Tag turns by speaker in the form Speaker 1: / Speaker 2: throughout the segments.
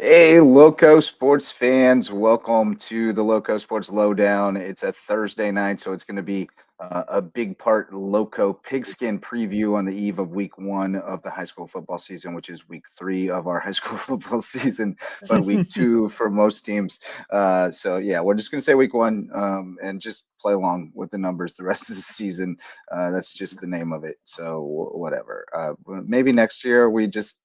Speaker 1: Hey, Loco Sports fans, welcome to the Loco Sports Lowdown. It's a Thursday night, so it's going to be a big part Loco pigskin preview on the eve of week one of the high school football season, which is week three of our high school football season, but week two for most teams. So we're just going to say week one and just play along with the numbers the rest of the season. That's just the name of it. So whatever. Maybe next year we just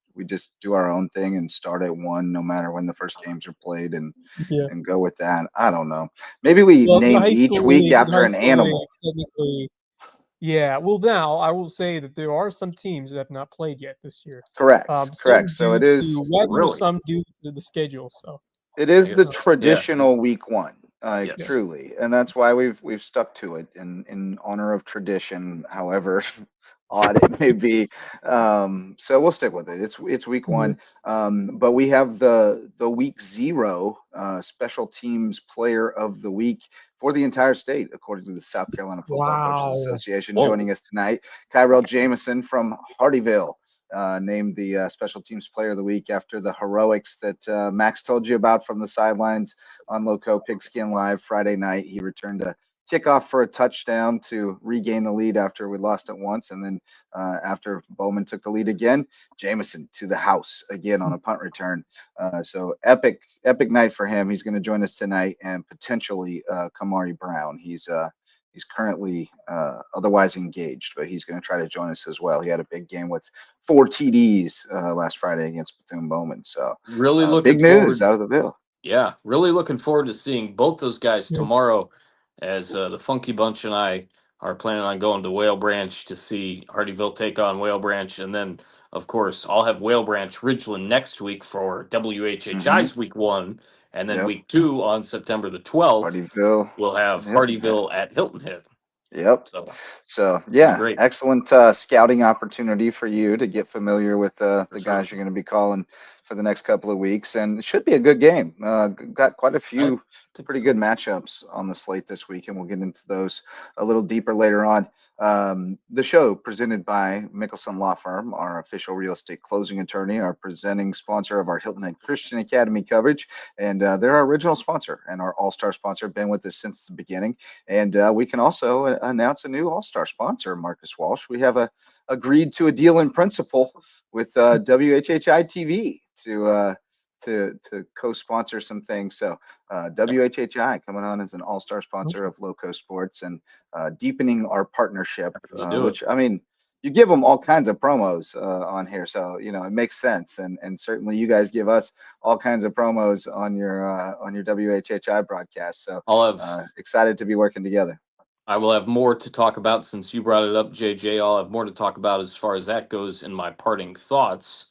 Speaker 1: do our own thing and start at one, no matter when the first games are played, and
Speaker 2: Yeah.
Speaker 1: go with that. I don't know. Maybe we
Speaker 2: Well,
Speaker 1: name each week
Speaker 2: the
Speaker 1: after
Speaker 2: high
Speaker 1: an
Speaker 2: school league
Speaker 1: animal.
Speaker 2: technically, yeah. Well, now I will say that there are some teams that have not played yet this year.
Speaker 1: Correct. Correct.
Speaker 2: Some
Speaker 1: So
Speaker 2: due
Speaker 1: it
Speaker 2: to
Speaker 1: is.
Speaker 2: weather,
Speaker 3: Really?
Speaker 2: some due to the schedule. So,
Speaker 1: It
Speaker 3: I
Speaker 1: is the
Speaker 3: guess. Yeah.
Speaker 1: traditional week one,
Speaker 3: Yes.
Speaker 1: truly, and that's why we've stuck to it in honor of tradition. However odd it may be, so we'll stick with it. It's week
Speaker 2: yeah.
Speaker 1: one, but we have the week zero special teams player of the week for the entire state, according to the South Carolina Football Coaches
Speaker 2: Wow.
Speaker 1: Association.
Speaker 3: Whoa.
Speaker 1: Joining us tonight, Kyrell Jamison from Hardeeville, named the Special Teams Player of the Week after the heroics that Max told you about from the sidelines on Loco Pigskin Live Friday night. He returned a kickoff for a touchdown to regain the lead after we lost it once, and then after Bowman took the lead again, Jamison to the house again on a punt return. So epic night for him. He's going to join us tonight, and potentially Kamari Brown. He's currently otherwise engaged, but he's going to try to join us as well. He had a big game with 4 TDs last Friday against Bethune-Bowman. So
Speaker 3: Really looking
Speaker 1: big news
Speaker 3: forward.
Speaker 1: out of the Ville.
Speaker 3: Yeah, really looking forward to seeing both those guys
Speaker 2: Yeah.
Speaker 3: tomorrow, as the Funky Bunch and I are planning on going to Whale Branch to see Hardeeville take on Whale Branch, and then of course I'll have Whale Branch Ridgeland next week for
Speaker 1: Mm-hmm.
Speaker 3: WHHI's week one, and then
Speaker 1: Yep.
Speaker 3: week two on September the 12th
Speaker 1: Hardeeville
Speaker 3: we'll have
Speaker 1: and Hilton Head.
Speaker 3: Hardeeville at Hilton Head.
Speaker 1: Yep.
Speaker 3: So
Speaker 1: So
Speaker 3: be
Speaker 1: yeah,
Speaker 3: great
Speaker 1: excellent scouting opportunity for you to get familiar with
Speaker 3: for
Speaker 1: the
Speaker 3: sure.
Speaker 1: guys you're going to be calling for the next couple of weeks, and it should be a good game. Got quite a
Speaker 3: I
Speaker 1: few
Speaker 3: think
Speaker 1: pretty good
Speaker 3: so.
Speaker 1: matchups on the slate this week, and we'll get into those a little deeper later on. The show presented by Mickelson Law Firm, our official real estate closing attorney, our presenting sponsor of our Hilton Head Christian Academy coverage, and they're our original sponsor and our all-star sponsor. Been with us since the beginning. And we can also announce a new all-star sponsor, Marcus Walsh. We have agreed to a deal in principle with WHHI TV to co-sponsor some things. So
Speaker 3: Yep,
Speaker 1: WHHI coming on as an all-star sponsor of Loco Sports, and deepening our partnership,
Speaker 3: you do it.
Speaker 1: which I mean, you give them all kinds of promos on here, so it makes sense, and certainly you guys give us all kinds of promos on your WHHI broadcast. So
Speaker 3: I'll have
Speaker 1: excited to be working together.
Speaker 3: I will have more to talk about since you brought it up, JJ. I'll have more to talk about as far as that goes in my parting thoughts.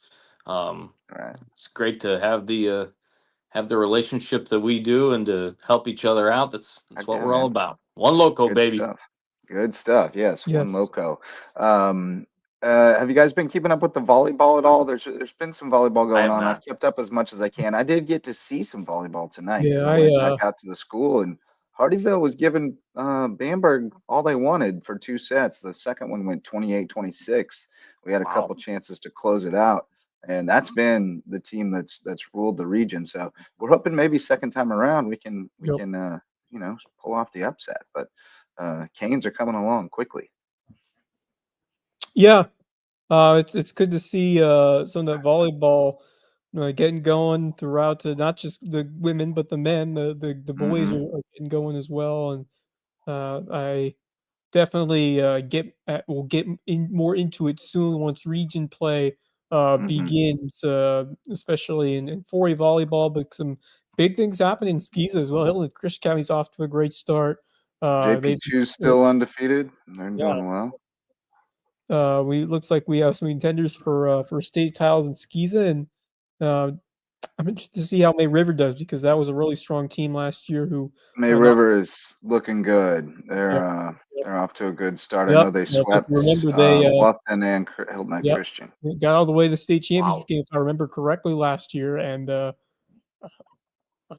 Speaker 3: Um,
Speaker 1: All right.
Speaker 3: it's great to have the relationship that we do and to help each other out. That's
Speaker 1: Heck
Speaker 3: what
Speaker 1: yeah,
Speaker 3: we're all
Speaker 1: man.
Speaker 3: about. One loco,
Speaker 1: Good
Speaker 3: baby.
Speaker 1: stuff. Good stuff. Yes, one
Speaker 2: Yes.
Speaker 1: loco. Um, have you guys been keeping up with the volleyball at all? There's been some volleyball
Speaker 3: I
Speaker 1: going
Speaker 3: have
Speaker 1: on. I've
Speaker 3: not.
Speaker 1: kept up as much as I can. I did get to see some volleyball tonight
Speaker 2: Yeah.
Speaker 1: because I went back out to the school, and Hardeeville was giving Bamberg all they wanted for 2 sets. The second one went 28-26. We had a
Speaker 3: Wow.
Speaker 1: couple chances to close it out, and that's been the team that's ruled the region. So we're hoping maybe second time around we
Speaker 2: Yep.
Speaker 1: can pull off the upset. But Canes are coming along quickly.
Speaker 2: Yeah. It's good to see some of that volleyball getting going throughout to not just the women but the men. The boys
Speaker 1: Mm-hmm.
Speaker 2: are getting going as well, and I definitely will get more into it soon once region play
Speaker 1: Mm-hmm.
Speaker 2: begins, especially in 4A volleyball. But some big things happen in skis as well. Hilton Christian County's off to a great start. They
Speaker 1: JP2's still undefeated. They're
Speaker 2: yeah.
Speaker 1: doing well.
Speaker 2: We looks like we have some contenders for state titles in Skiza, and uh, I'm interested to see how May River does because that was a really strong team last year. Who
Speaker 1: May
Speaker 2: not
Speaker 1: River is looking good.
Speaker 2: yep,
Speaker 1: They're off to a good start. I
Speaker 2: yep.
Speaker 1: know they
Speaker 2: If you
Speaker 1: swept
Speaker 2: remember, they
Speaker 1: Bluffton and Hilton Head
Speaker 2: yep
Speaker 1: Christian.
Speaker 2: got all the way to the state championship
Speaker 3: Wow.
Speaker 2: game if I remember correctly last year, and I'll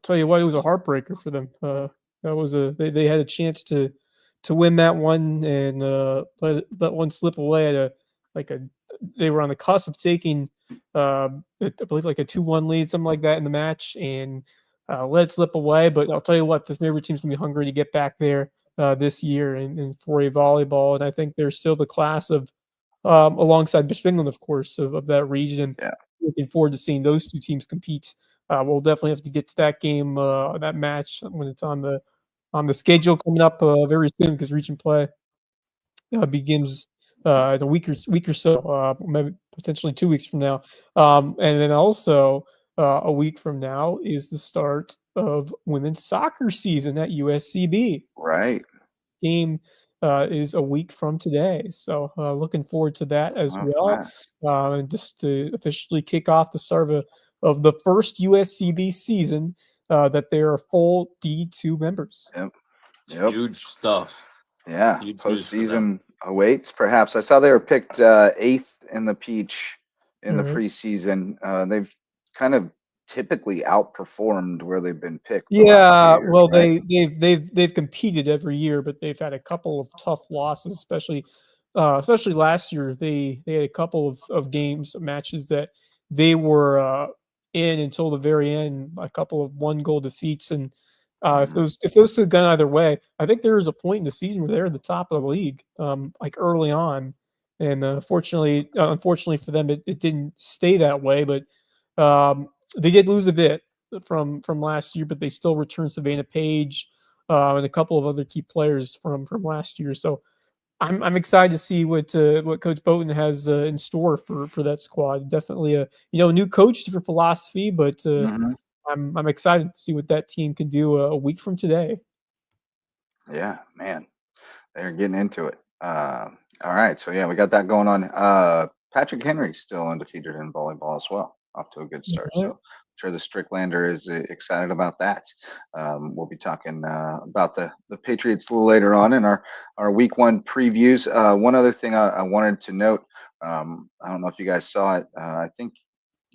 Speaker 2: tell you what, it was a heartbreaker for them. That was they had a chance to win that one and let one slip away at a they were on the cusp of taking I believe like a 2-1 lead, something like that in the match, and let it slip away. But I'll tell you what, this Maver team's gonna be hungry to get back there this year in 4A volleyball, and I think they're still the class of alongside Bishop England, of course, of that region.
Speaker 1: Yeah.
Speaker 2: Looking forward to seeing those two teams compete. We'll definitely have to get to that game, that match when it's on the schedule coming up very soon because region play begins in a week or so, maybe potentially 2 weeks from now. And then also a week from now is the start of women's soccer season at USCB.
Speaker 1: Right.
Speaker 2: Game is a week from today, so looking forward to that as
Speaker 1: Oh,
Speaker 2: well.
Speaker 1: fast.
Speaker 2: And just to officially kick off the start of the first USCB season that they are full D2 members.
Speaker 1: Yep.
Speaker 3: It's
Speaker 1: Yep.
Speaker 3: huge stuff.
Speaker 1: Yeah.
Speaker 3: Huge news for them.
Speaker 1: Postseason awaits. Perhaps I saw they were picked 8th in the Peach in the
Speaker 2: Mhm.
Speaker 1: preseason. They've kind of typically outperformed where they've been picked. The last
Speaker 2: Yeah,
Speaker 1: few years,
Speaker 2: well,
Speaker 1: right?
Speaker 2: they've competed every year, but they've had a couple of tough losses, especially last year. They had a couple of games, matches that they were in until the very end, a couple of 1-goal defeats, and if those had gone either way, I think there was a point in the season where they're at the top of the league, like early on, and unfortunately for them, it didn't stay that way, but they did lose a bit from last year, but they still returned Savannah Page and a couple of other key players from last year. So I'm excited to see what Coach Bowden has in store for that squad. Definitely a new coach, different philosophy, but
Speaker 1: Mhm.
Speaker 2: I'm excited to see what that team can do a week from today.
Speaker 1: Yeah, man. They're getting into it. All right, so yeah, we got that going on. Patrick Henry's still undefeated in volleyball as well, off to a good start. So
Speaker 2: Alright.
Speaker 1: I'm sure the Stricklander is excited about that. We'll be talking about the Patriots a little later on in our week 1 previews. One other thing I wanted to note, I don't know if you guys saw it. I think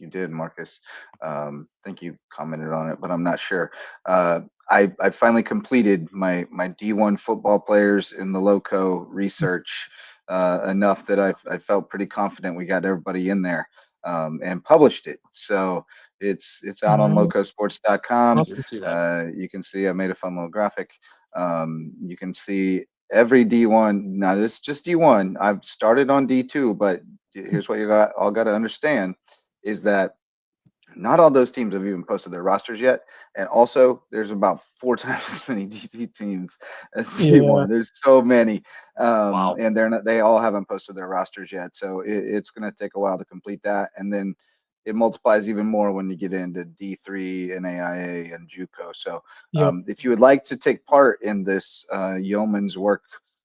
Speaker 1: you did, Marcus. I think you commented on it, but I'm not sure. I finally completed my D1 football players in the Lowco research enough that I felt pretty confident we got everybody in there and published it. So it's out on
Speaker 2: Alright.
Speaker 1: LowcoSports.com.
Speaker 2: Awesome.
Speaker 3: Didn't see that.
Speaker 1: You can see I made a fun little graphic. You can see every D1. Now this is just D1. I've started on D2, but here's what you all got to understand is that not all those teams have even posted their rosters yet. And also, there's about 4 times as many DT teams as
Speaker 2: Yeah.
Speaker 1: D1. There's so many,
Speaker 3: Wow.
Speaker 1: and they all haven't posted their rosters yet. So it's going to take a while to complete that, and then it multiplies even more when you get into D3 and AIA and JUCO. So
Speaker 2: Yep.
Speaker 1: if you would like to take part in this yeoman's work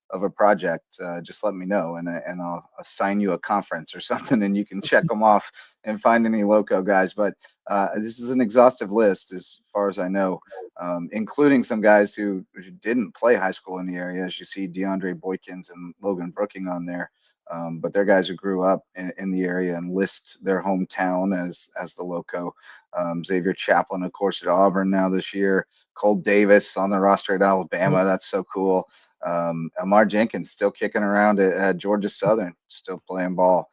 Speaker 1: of a project, just let me know, and I'll assign you a conference or something, and you can check them off and find any Loco guys. But this is an exhaustive list as far as I know, including some guys who didn't play high school in the area. As you see, DeAndre Boykins and Logan Brooking on there. But they're guys who grew up in the area and list their hometown as the Loco. Xavier Chaplin, of course, at Auburn now this year. Cole Davis on the roster at Alabama.
Speaker 2: Yep.
Speaker 1: That's so cool. Amar Jenkins still kicking around at Georgia Southern, still playing ball.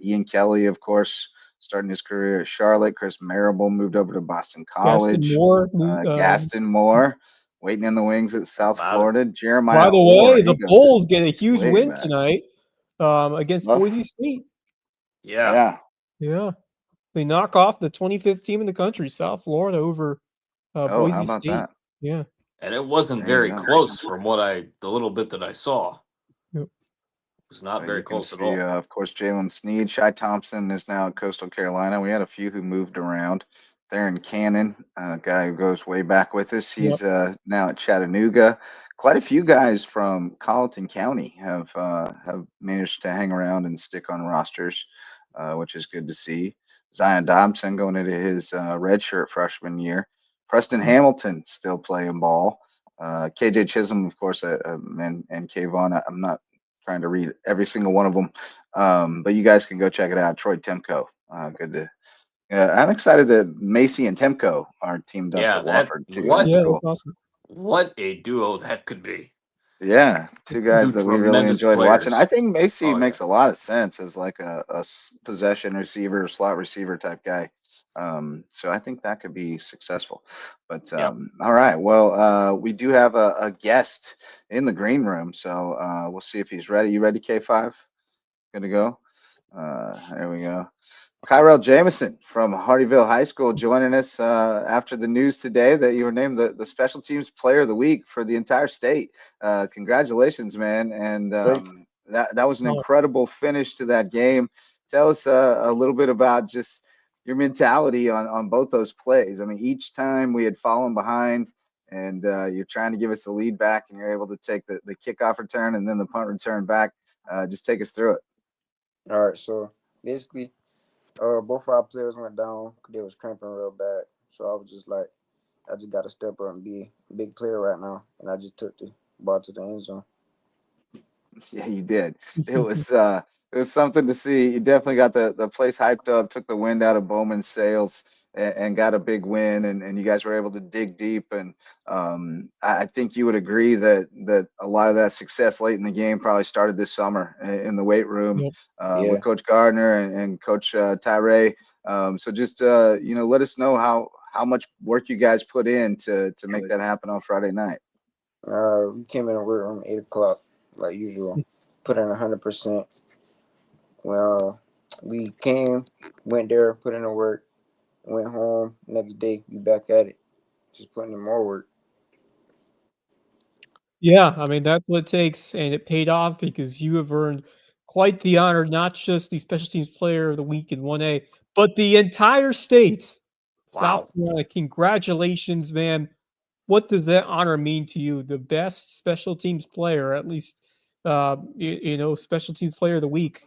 Speaker 1: Ian Kelly, of course, starting his career at Charlotte. Chris Marable moved over to Boston
Speaker 2: Gaston
Speaker 1: College.
Speaker 2: Moore.
Speaker 1: Gaston Moore waiting in the wings at South
Speaker 3: About it.
Speaker 1: Florida.
Speaker 2: By
Speaker 1: Jeremiah
Speaker 2: the
Speaker 1: Orr,
Speaker 2: way,
Speaker 1: he
Speaker 2: the
Speaker 1: goes
Speaker 2: Bulls get a huge
Speaker 1: way
Speaker 2: win
Speaker 1: back.
Speaker 2: tonight against
Speaker 1: Oh,
Speaker 2: Boise State.
Speaker 3: Yeah.
Speaker 1: yeah.
Speaker 2: Yeah, they knock off the 25th team in the country, South Florida, over
Speaker 1: Oh, how
Speaker 2: Boise
Speaker 1: about
Speaker 2: State.
Speaker 1: that?
Speaker 2: Yeah.
Speaker 3: And it wasn't
Speaker 1: There you
Speaker 3: very
Speaker 1: go.
Speaker 3: close from the little bit that I saw.
Speaker 2: Yep.
Speaker 3: It was not very
Speaker 1: You can
Speaker 3: close at
Speaker 1: see,
Speaker 3: all.
Speaker 1: of course, Jalen Sneed. Shai Thompson is now at Coastal Carolina. We had a few who moved around. Theron Cannon, a guy who goes way back with us.
Speaker 2: Yep.
Speaker 1: He's now at Chattanooga. Quite a few guys from Colleton County have managed to hang around and stick on rosters, which is good to see. Zion Dobson going into his redshirt freshman year. Preston Hamilton still playing ball. KJ Chisholm, of course, and Kayvon. I'm not trying to read every single one of them, but you guys can go check it out. Troy Temko, good to. I'm excited that Macy and Temko are teamed up
Speaker 3: Yeah,
Speaker 1: at Wofford too.
Speaker 3: what
Speaker 1: That's
Speaker 2: Yeah,
Speaker 1: cool.
Speaker 2: that's awesome.
Speaker 3: what a duo that could be.
Speaker 1: Yeah, two guys
Speaker 3: Two
Speaker 1: that we really
Speaker 3: tremendous
Speaker 1: enjoyed watching. I
Speaker 3: players.
Speaker 1: think Macy
Speaker 3: Oh, yeah.
Speaker 1: makes a lot of sense as like a possession receiver, slot receiver type guy. So I think that could be successful. But
Speaker 3: Yep.
Speaker 1: all right, well, we do have a guest in the green room, so we'll see if he's ready. You ready, K5? Good to go. There we go. Kyrell Jamison from Hardeeville High School joining us after the news today that you were named the Special Teams Player of the Week for the entire state. Congratulations, man! And that was an
Speaker 2: Oh,
Speaker 1: incredible finish to that game. Tell us a little bit about just your mentality on both those plays. I mean, each time we had fallen behind, and you're trying to give us the lead back, and you're able to take the kickoff return and then the punt return back. Just take us through it.
Speaker 4: All right, so basically, both our players went down. They was cramping real bad. So I was just like, I just got to step up and be a big player right now. And I just took the ball to the end zone.
Speaker 1: Yeah, you did. It was something to see. You definitely got the place hyped up, took the wind out of Bowman's sails, and got a big win. And you guys were able to dig deep. And I think you would agree that a lot of that success late in the game probably started this summer in the weight room
Speaker 2: yep.
Speaker 4: Yeah.
Speaker 1: with Coach Gardner and Coach Tyree. So just let us know how much work you guys put in to make that happen on Friday night.
Speaker 4: We came in the work room 8 o'clock, like usual. Put in 100%. Well, we came, went there, put in the work, went home. Next day, we back at it. Just putting in more work.
Speaker 2: Yeah, I mean, that's what it takes, and it paid off because you have earned quite the honor, not just the Special Teams Player of the Week in 1A, but the entire state. South
Speaker 3: Wow.
Speaker 2: Carolina, congratulations, man. What does that honor mean to you? The best Special Teams Player, at least, Special Teams Player of the Week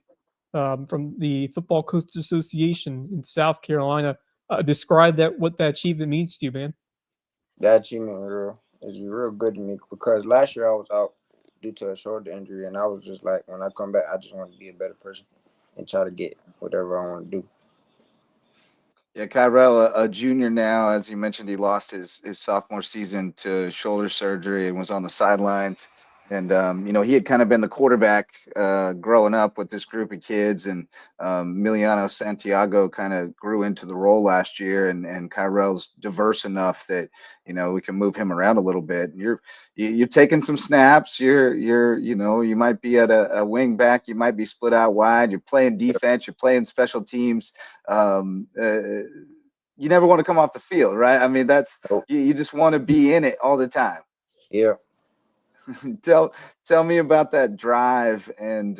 Speaker 2: from the Football Coaches Association in South Carolina. Describe what that achievement means to you, man.
Speaker 4: That achievement is real good to me because last year I was out due to a shoulder injury, and I was just like, when I come back, I just want to be a better person and try to get whatever I want to do.
Speaker 1: Yeah, Kyrell, a junior now, as you mentioned, he lost his sophomore season to shoulder surgery and was on the sidelines. And he had kind of been the quarterback growing up with this group of kids, and Miliano Santiago kind of grew into the role last year. And Kyrell's diverse enough that we can move him around a little bit. You're taking some snaps. You might be at a wing back. You might be split out wide. You're playing defense. You're playing special teams. You never want to come off the field, right? I mean, that's you just want to be in it all the time.
Speaker 4: Yeah.
Speaker 1: Tell me about that drive and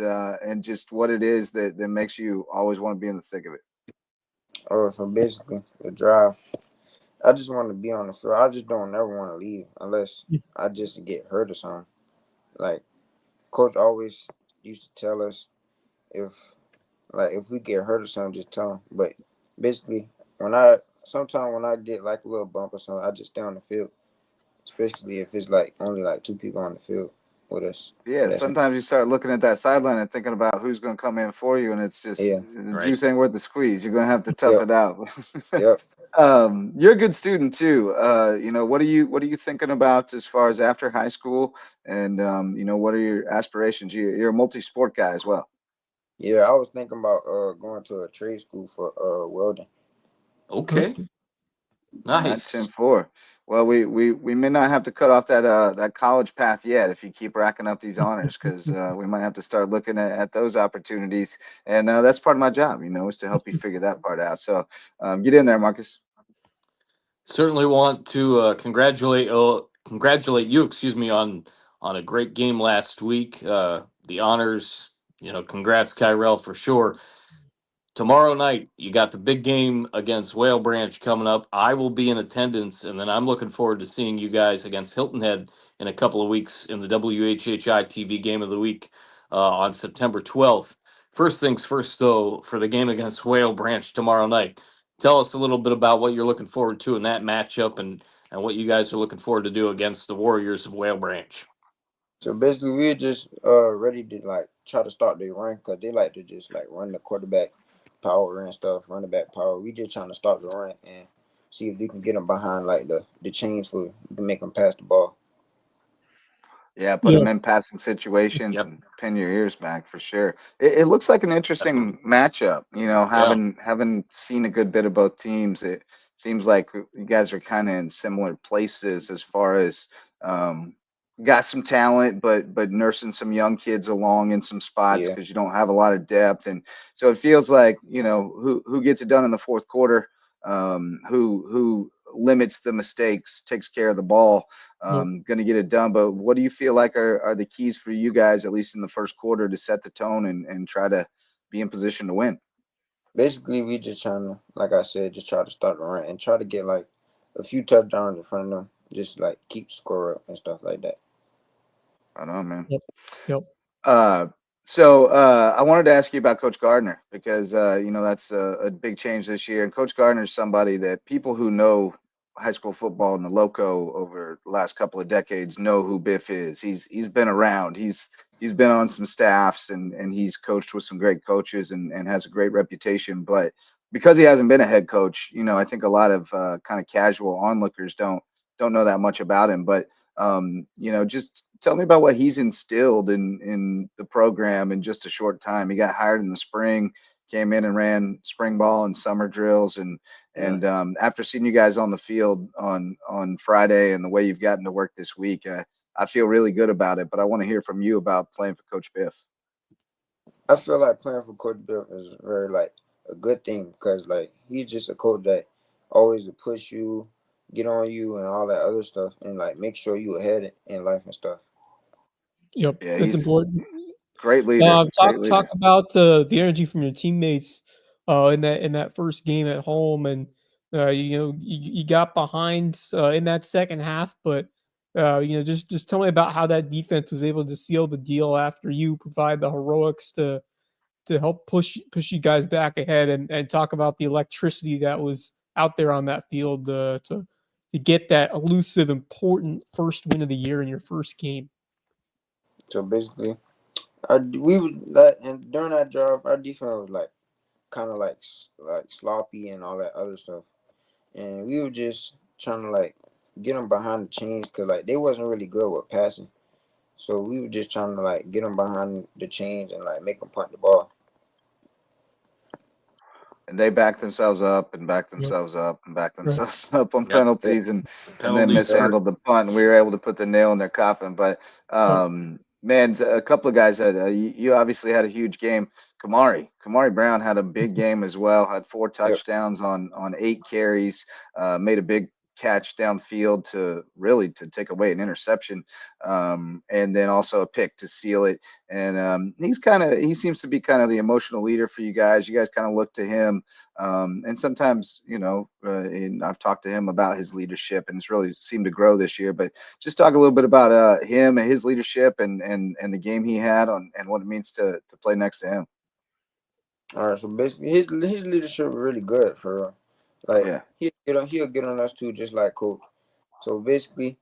Speaker 1: just what it is that makes you always want to be in the thick of it.
Speaker 4: Oh, so basically the drive. I just want to be on the field. I just don't ever want to leave unless I just get hurt or something. Like coach always used to tell us if we get hurt or something, just tell him. But basically, sometimes when I get like a little bump or something, I just stay on the field. Especially if it's like only like 2 people on the field with us.
Speaker 1: Yeah, sometimes you start looking at that sideline and thinking about who's going to come in for you, and it's just the juice ain't worth the squeeze. You're going to have to tough it out.
Speaker 4: Yep.
Speaker 1: You're a good student too. What are you thinking about as far as after high school, and what are your aspirations? You're a multi-sport guy as well.
Speaker 4: Yeah, I was thinking about going to a trade school for welding.
Speaker 3: Okay. Nice.
Speaker 1: 10-4. Well, we may not have to cut off that college path yet if you keep racking up these honors, because we might have to start looking at those opportunities, and that's part of my job, is to help you figure that part out. So get in there, Marcus.
Speaker 3: Certainly want to congratulate you, on a great game last week. The honors, congrats, Kyrell, for sure. Tomorrow night, you got the big game against Whale Branch coming up. I will be in attendance, and then I'm looking forward to seeing you guys against Hilton Head in a couple of weeks in the WHHI TV Game of the Week on September 12th. First things first, though, for the game against Whale Branch tomorrow night, tell us a little bit about what you're looking forward to in that matchup and what you guys are looking forward to do against the Warriors of Whale Branch.
Speaker 4: So basically, we're just ready to try to start their run because they like to just run the quarterback power and stuff, running back power. We just trying to start the run and see if we can get them behind the chains for we can make them pass the ball.
Speaker 1: Yeah, put
Speaker 2: Yeah.
Speaker 1: them in passing situations
Speaker 3: Yep.
Speaker 1: and pin your ears back for sure. It looks like an interesting matchup. You know, having seen a good bit of both teams, it seems like you guys are kind of in similar places as far as got some talent, but nursing some young kids along in some spots
Speaker 4: Yeah,
Speaker 1: because you don't have a lot of depth, and so it feels like who gets it done in the fourth quarter, who limits the mistakes, takes care of the ball,
Speaker 2: Yep.
Speaker 1: going to get it done. But what do you feel like are the keys for you guys, at least in the first quarter, to set the tone and try to be in position to win?
Speaker 4: basically we just trying to, like I said, just try to start the run and try to get like a few touchdowns in front of them, just like keep score up and stuff like that.
Speaker 1: I don't know, man.
Speaker 2: Yep. Yep.
Speaker 1: Uh, I wanted to ask you about Coach Gardner because that's a big change this year. And Coach Gardner is somebody that people who know high school football in the Loco over the last couple of decades know who Biff is. He's been around. He's been on some staffs and he's coached with some great coaches and has a great reputation. But because he hasn't been a head coach, I think a lot of kind of casual onlookers don't know that much about him. But just tell me about what he's instilled in the program in just a short time. He got hired in the spring, came in and ran spring ball and summer drills, and
Speaker 4: Yeah.
Speaker 1: after seeing you guys on the field on Friday and the way you've gotten to work this week, I feel really good about it. But I want to hear from you about playing for Coach Biff.
Speaker 4: I feel like playing for Coach Bill is very like a good thing because like he's just a coach that always will push you, get on you, and all that other stuff, and like make sure you ahead in life and stuff.
Speaker 2: Yep.
Speaker 1: Yeah,
Speaker 2: That's
Speaker 1: he's
Speaker 2: important.
Speaker 1: great leader. Great
Speaker 2: Talk
Speaker 1: leader.
Speaker 2: about the energy from your teammates in that first game at home, and you got behind in that second half, but just tell me about how that defense was able to seal the deal after you provide the heroics to help push you guys back ahead, and talk about the electricity that was out there on that field to get that elusive, important first win of the year in your first game.
Speaker 4: So basically, we would that and during that job, our defense was like kind of like sloppy and all that other stuff, and we were just trying to like get them behind the chains because like they wasn't really good with passing. So we were just trying to like get them behind the chains and like make them punt the ball.
Speaker 1: And they back themselves up and back
Speaker 2: Yep.
Speaker 1: themselves up and back
Speaker 2: Right.
Speaker 1: themselves up on
Speaker 3: Yep.
Speaker 1: penalties and then
Speaker 3: Penalties hurt.
Speaker 1: mishandled the punt, and we were able to put the nail in their coffin. But man, a couple of guys had you obviously had a huge game. Kamari Brown had a big game as well. Had 4 touchdowns on 8 carries. Made a big catch downfield to take away an interception, and then also a pick to seal it. And he seems to be kind of the emotional leader for you guys. You guys kind of look to him, and sometimes and I've talked to him about his leadership, and it's really seemed to grow this year. But just talk a little bit about him and his leadership and the game he had and what it means to play next to him.
Speaker 4: All right, so basically his leadership was really good for real. Like
Speaker 1: Yeah.
Speaker 4: he'll get on us too, just like coach. So basically,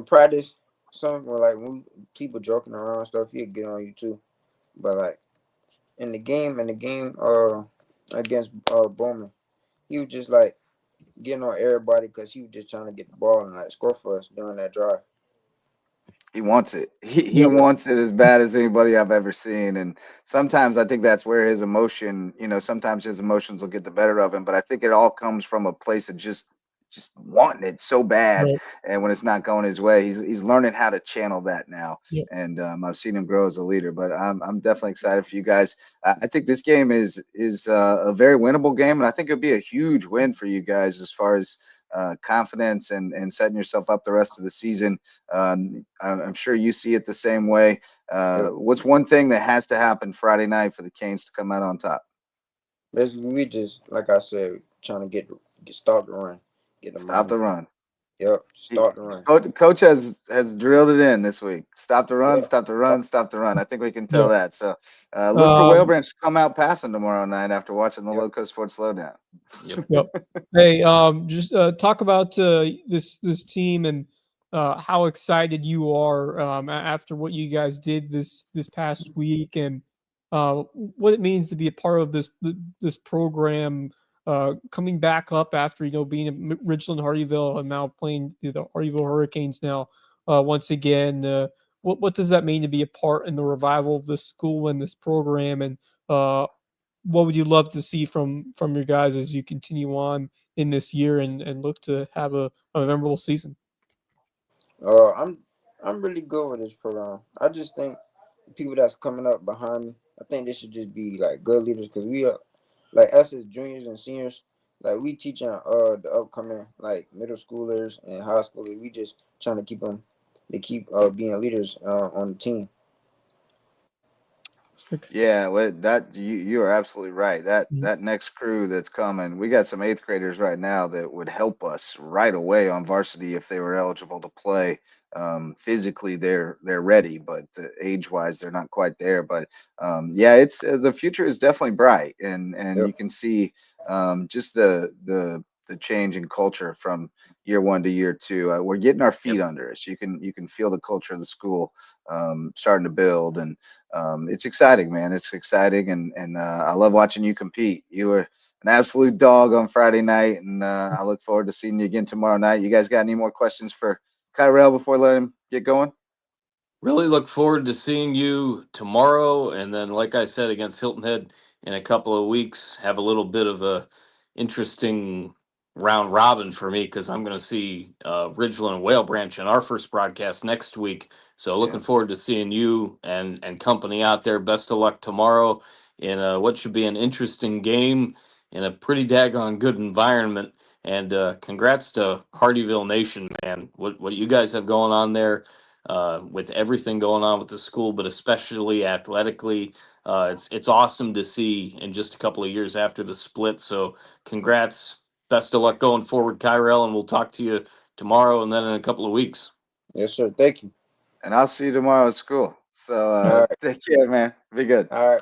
Speaker 4: practice some like when people joking around and stuff, he'll get on you too. But like in the game against Bowman, he was just like getting on everybody because he was just trying to get the ball and like score for us during that drive.
Speaker 1: He wants it. He
Speaker 2: Yep.
Speaker 1: wants it as bad as anybody I've ever seen. And sometimes I think that's where his emotion, sometimes his emotions will get the better of him. But I think it all comes from a place of just wanting it so bad.
Speaker 2: Right.
Speaker 1: And when it's not going his way, he's learning how to channel that now.
Speaker 2: Yep.
Speaker 1: And I've seen him grow as a leader. But I'm definitely excited for you guys. I think this game is a very winnable game, and I think it'll be a huge win for you guys as far as confidence and setting yourself up the rest of the season. I'm sure you see it the same way. What's one thing that has to happen Friday night for the Canes to come out on top?
Speaker 4: Basically, we just like I said, trying to get start the run, get them
Speaker 1: Stop the run.
Speaker 4: Yep, start the run.
Speaker 1: Coach has drilled it in this week. Stop the run,
Speaker 4: Yep.
Speaker 1: stop the run, stop the run. I think we can tell that. So look for
Speaker 2: Um,
Speaker 1: Whalebranch to come out passing tomorrow night after watching the LowcoSports Lowdown.
Speaker 3: Yep.
Speaker 2: Hey, just talk about this team and how excited you are after what you guys did this past week, and what it means to be a part of this program, coming back up after being at Richland, Hardeeville, and now playing the Hardeeville Hurricanes now once again. What does that mean to be a part in the revival of this school and this program? And what would you love to see from your guys as you continue on in this year and look to have a memorable season?
Speaker 4: I'm really good with this program. I just think the people that's coming up behind me, I think they should just be like good leaders because we are like us as juniors and seniors, like we teaching the upcoming like middle schoolers and high schoolers. We just trying to keep them to keep being leaders on the team.
Speaker 1: Yeah, well, that you are absolutely right. That next crew that's coming, we got some eighth graders right now that would help us right away on varsity if they were eligible to play. Physically, they're ready, but age-wise, they're not quite there. But yeah, it's the future is definitely bright, and
Speaker 4: Yep.
Speaker 1: you can see just the change in culture from year one to year two. We're getting our feet
Speaker 3: Yep.
Speaker 1: under us. You can feel the culture of the school starting to build, and it's exciting, man. It's exciting, and I love watching you compete. You were an absolute dog on Friday night, and I look forward to seeing you again tomorrow night. You guys got any more questions for Kyrell before I let him get going?
Speaker 3: Really look forward to seeing you tomorrow, and then, like I said, against Hilton Head in a couple of weeks. Have a little bit of a interesting round robin for me because I'm going to see Ridgeland and Whale Branch in our first broadcast next week. So
Speaker 1: Yeah.
Speaker 3: looking forward to seeing you and company out there. Best of luck tomorrow in what should be an interesting game in a pretty daggone good environment. And congrats to Hardeeville Nation, man. What you guys have going on there with everything going on with the school, but especially athletically. It's awesome to see in just a couple of years after the split. So congrats. Best of luck going forward, Kyrell, and we'll talk to you tomorrow and then in a couple of weeks.
Speaker 4: Yes, sir. Thank you.
Speaker 1: And I'll see you tomorrow at school. So
Speaker 4: All right.
Speaker 1: take care, man. Be good.
Speaker 4: All right.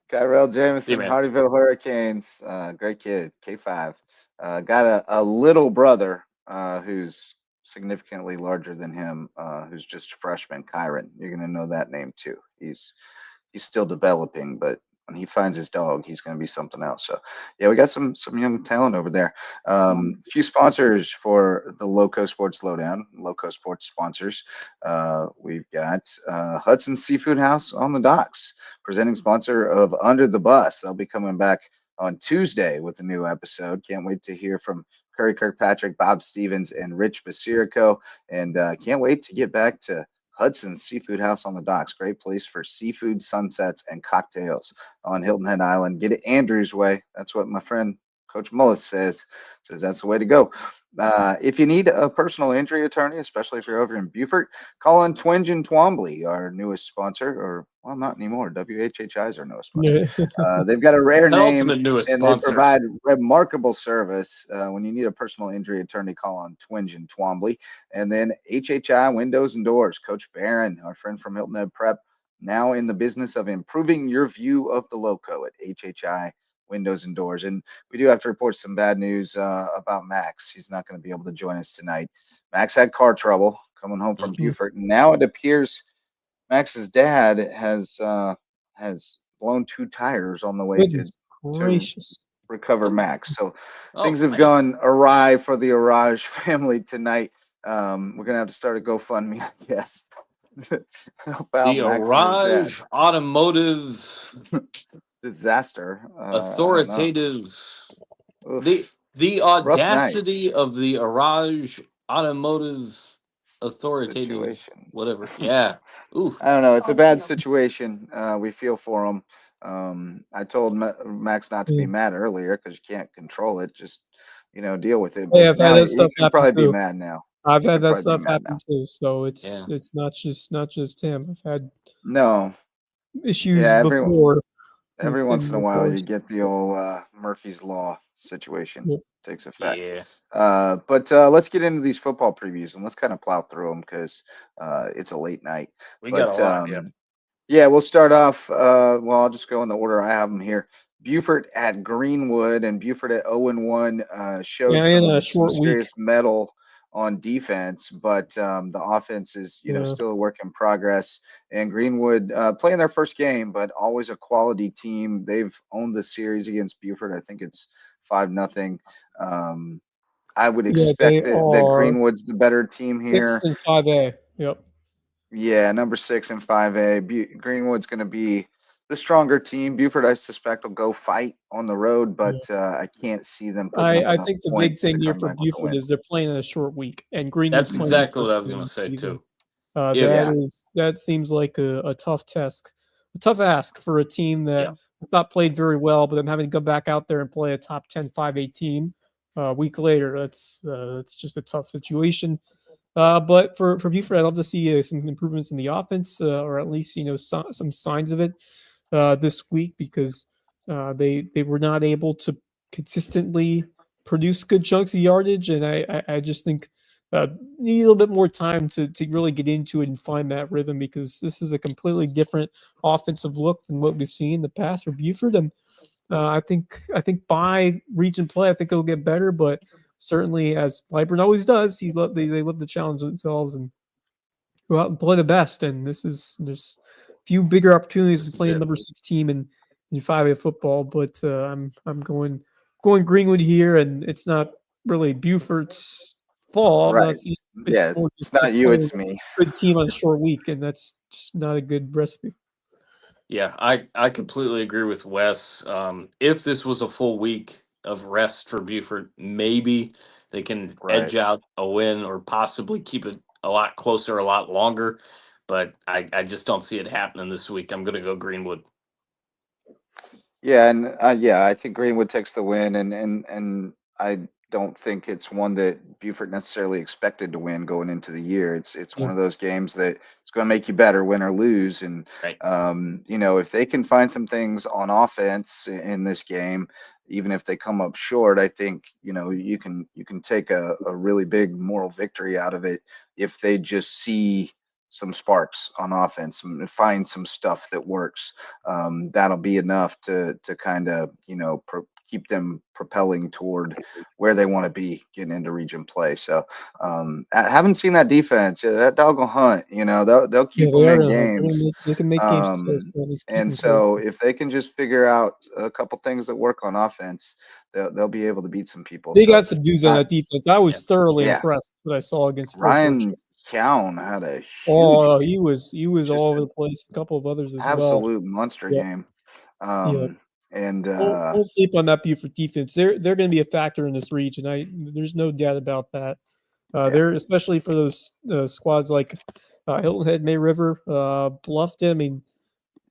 Speaker 1: Kyrell
Speaker 3: See you,
Speaker 1: Jamison,
Speaker 3: man.
Speaker 1: Hardeeville Hurricanes. Great kid, K5. Got a little brother who's significantly larger than him, who's just a freshman, Kyron. You're gonna know that name too. He's still developing, but when he finds his dog, he's going to be something else. So, yeah, we got some young talent over there. Few sponsors for the LowcoSports Lowdown. LowcoSports sponsors. We've got Hudson Seafood House on the docks, presenting sponsor of Under the Bus. They'll be coming back on Tuesday with a new episode. Can't wait to hear from Curry Kirkpatrick, Bob Stevens, and Rich Basirico. And can't wait to get back to Hudson's Seafood House on the docks. Great place for seafood, sunsets, and cocktails on Hilton Head Island. Get it Andrew's way. That's what my friend Coach Mullis says. Says that's the way to go. If you need a personal injury attorney, especially if you're over in Beaufort, call on Twinge and Twombly, our newest sponsor, or well, not anymore. WHHI is our newest sponsor. They've got a rare name
Speaker 3: Penultimate newest
Speaker 1: and they
Speaker 3: sponsor.
Speaker 1: provide remarkable service. When you need a personal injury attorney, call on Twinge and Twombly. And then HHI Windows and Doors. Coach Barron, our friend from Hilton Head Prep, now in the business of improving your view of the Loco at HHI Windows and Doors. And we do have to report some bad news about Max. He's not going to be able to join us tonight. Max had car trouble coming home from Beaufort. And now it appears Max's dad has blown two tires on the way
Speaker 2: Goodness
Speaker 1: to
Speaker 2: gracious.
Speaker 1: recover Max. So things have
Speaker 3: man.
Speaker 1: gone awry for the Araj family tonight. We're gonna have to start a GoFundMe, I guess. Help out
Speaker 3: The
Speaker 1: Max and his dad.
Speaker 3: Araj Automotive
Speaker 1: Disaster. I don't know.
Speaker 3: Authoritative.
Speaker 1: Oof.
Speaker 3: The
Speaker 1: Rough night
Speaker 3: audacity of the Araj Automotive Authoritative,
Speaker 1: situation.
Speaker 3: whatever. Yeah. Ooh.
Speaker 1: I don't know. It's a bad situation. We feel for him. I told Max not to be mad earlier because you can't control it. Just deal with it.
Speaker 2: Hey,
Speaker 1: But
Speaker 2: I've
Speaker 1: now
Speaker 2: had that
Speaker 1: he
Speaker 2: stuff
Speaker 1: can
Speaker 2: happen
Speaker 1: probably be
Speaker 2: too.
Speaker 1: mad now.
Speaker 2: I've had
Speaker 1: Could
Speaker 2: that
Speaker 1: probably be
Speaker 2: stuff
Speaker 1: mad
Speaker 2: happen too. So it's not just him. I've had
Speaker 1: No.
Speaker 2: issues
Speaker 1: Yeah,
Speaker 2: before.
Speaker 1: every once in a
Speaker 2: within the
Speaker 1: while you
Speaker 2: course.
Speaker 1: get the old Murphy's Law situation
Speaker 2: Yep.
Speaker 1: takes effect.
Speaker 3: Yeah.
Speaker 1: But let's get into these football previews and let's kind of plow through them because it's a late night.
Speaker 3: We
Speaker 1: But
Speaker 3: got a lot. Yeah.
Speaker 1: yeah, we'll start off. Well, I'll just go in the order I have them here. Beaufort at Greenwood and Beaufort at 0-1 showed
Speaker 2: Yeah, in a
Speaker 1: some
Speaker 2: short week.
Speaker 1: serious mettle on defense, but the offense is still a work in progress. And Greenwood playing their first game, but always a quality team. They've owned the series against Beaufort. I think it's 5-0. I would
Speaker 2: Yeah, they
Speaker 1: expect that
Speaker 2: are
Speaker 1: Greenwood's the better team
Speaker 2: 6th
Speaker 1: here.
Speaker 2: and 5A. Yep.
Speaker 1: Yeah, number 6 and 5A. Greenwood's going to be the stronger team. Buford, I suspect, will go fight on the road, but I can't see them putting up
Speaker 2: I
Speaker 1: enough
Speaker 2: think the big
Speaker 1: points to
Speaker 2: thing here
Speaker 1: come
Speaker 2: for
Speaker 1: back with a
Speaker 2: Buford
Speaker 1: win.
Speaker 2: is they're playing in a short week, and Greenwood's
Speaker 3: That's
Speaker 2: playing the
Speaker 3: exactly what
Speaker 2: first
Speaker 3: I was
Speaker 2: game
Speaker 3: going
Speaker 2: of
Speaker 3: to
Speaker 2: the
Speaker 3: say
Speaker 2: season.
Speaker 3: too. If
Speaker 2: That seems like a tough task, a tough ask for a team that
Speaker 3: Yeah.
Speaker 2: I thought played very well, but then having to go back out there and play a top 10 5A team a week later, that's just a tough situation. But for Buford, I'd love to see some improvements in the offense, or at least some signs of it this week, because they were not able to consistently produce good chunks of yardage, and I just think need a little bit more time to really get into it and find that rhythm, because this is a completely different offensive look than what we've seen in the past for Buford. And I think by region play, I think it'll get better, but certainly, as Lyburn always does, they love to challenge themselves and go out and play the best. And there's few bigger opportunities
Speaker 3: This
Speaker 2: to
Speaker 3: is
Speaker 2: play in
Speaker 3: it.
Speaker 2: number 6 team in 5A football, but I'm going Greenwood here, and it's not really Buford's fault. I'm not
Speaker 1: Right.
Speaker 2: saying
Speaker 1: Yeah,
Speaker 2: it's more just
Speaker 1: it's not you,
Speaker 2: playing
Speaker 1: it's me.
Speaker 2: a good team on a short week, and that's just not a good recipe.
Speaker 3: Yeah, I completely agree with Wes. If this was a full week of rest for Buford, maybe they can
Speaker 1: Right.
Speaker 3: edge out a win or possibly keep it a lot closer, a lot longer. But I just don't see it happening this week. I'm going to go Greenwood.
Speaker 1: Yeah, and I think Greenwood takes the win, and I don't think it's one that Buford necessarily expected to win going into the year. It's one
Speaker 2: Yeah.
Speaker 1: of those games that it's going to make you better, win or lose. And
Speaker 3: Right.
Speaker 1: if they can find some things on offense in this game, even if they come up short, I think you can take a really big moral victory out of it if they just see some sparks on offense and find some stuff that works. That'll be enough to kind of keep them propelling toward where they want to be getting into region play. So I haven't seen that defense. Yeah, that dog will hunt. They'll
Speaker 2: Yeah,
Speaker 1: keep
Speaker 2: they
Speaker 1: them
Speaker 2: are
Speaker 1: in
Speaker 2: gonna
Speaker 1: games.
Speaker 2: they can make games close, but at least keep
Speaker 1: And
Speaker 2: them close.
Speaker 1: so if they can just figure out a couple things that work on offense, they'll be able to beat some people.
Speaker 2: They
Speaker 1: So
Speaker 2: got some dudes on that defense. I was thoroughly
Speaker 1: yeah,
Speaker 2: impressed with what I saw against Fort
Speaker 1: Ryan
Speaker 2: Dorchester.
Speaker 1: Cowan had a huge,
Speaker 2: Oh, he was all
Speaker 1: just
Speaker 2: over
Speaker 1: an
Speaker 2: the place. A couple of others as well.
Speaker 1: absolute monster
Speaker 2: Yeah,
Speaker 1: game.
Speaker 2: yeah.
Speaker 1: And
Speaker 2: Don't sleep on that Buford defense. They're going to be a factor in this region. There's no doubt about that.
Speaker 1: yeah,
Speaker 2: They're especially for those squads like Hilton Head, May River, Bluffton. I mean,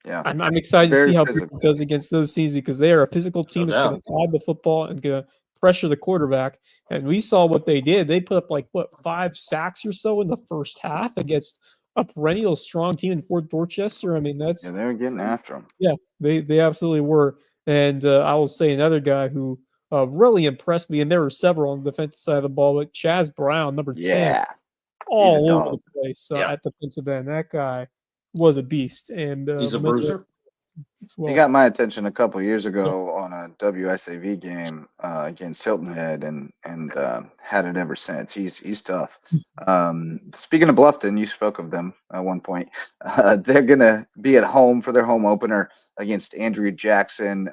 Speaker 1: yeah,
Speaker 2: I'm excited to see
Speaker 1: very
Speaker 2: how Buford
Speaker 1: physical.
Speaker 2: does against those teams, because they are a physical
Speaker 3: No
Speaker 2: team that's going
Speaker 3: doubt.
Speaker 2: to drive the football and going to pressure the quarterback. And we saw what they did. They put up 5 sacks or so in the first half against a perennial strong team in Fort Dorchester. I mean,
Speaker 1: Yeah, they were getting after him.
Speaker 2: yeah, they absolutely were. And I will say another guy who really impressed me, and there were several on the defensive side of the ball, but Chaz Brown, number 10,
Speaker 1: Yeah, he's a
Speaker 2: all over
Speaker 1: dog.
Speaker 2: the place
Speaker 3: Yeah.
Speaker 2: at the defensive end. That guy was a beast, and
Speaker 3: He's a
Speaker 2: another
Speaker 3: bruiser.
Speaker 2: as
Speaker 1: He
Speaker 2: well.
Speaker 1: got my attention a couple years ago on a WSAV game against Hilton Head, and had it ever since. He's tough. Speaking of Bluffton, you spoke of them at one point. They're gonna be at home for their home opener against Andrew Jackson.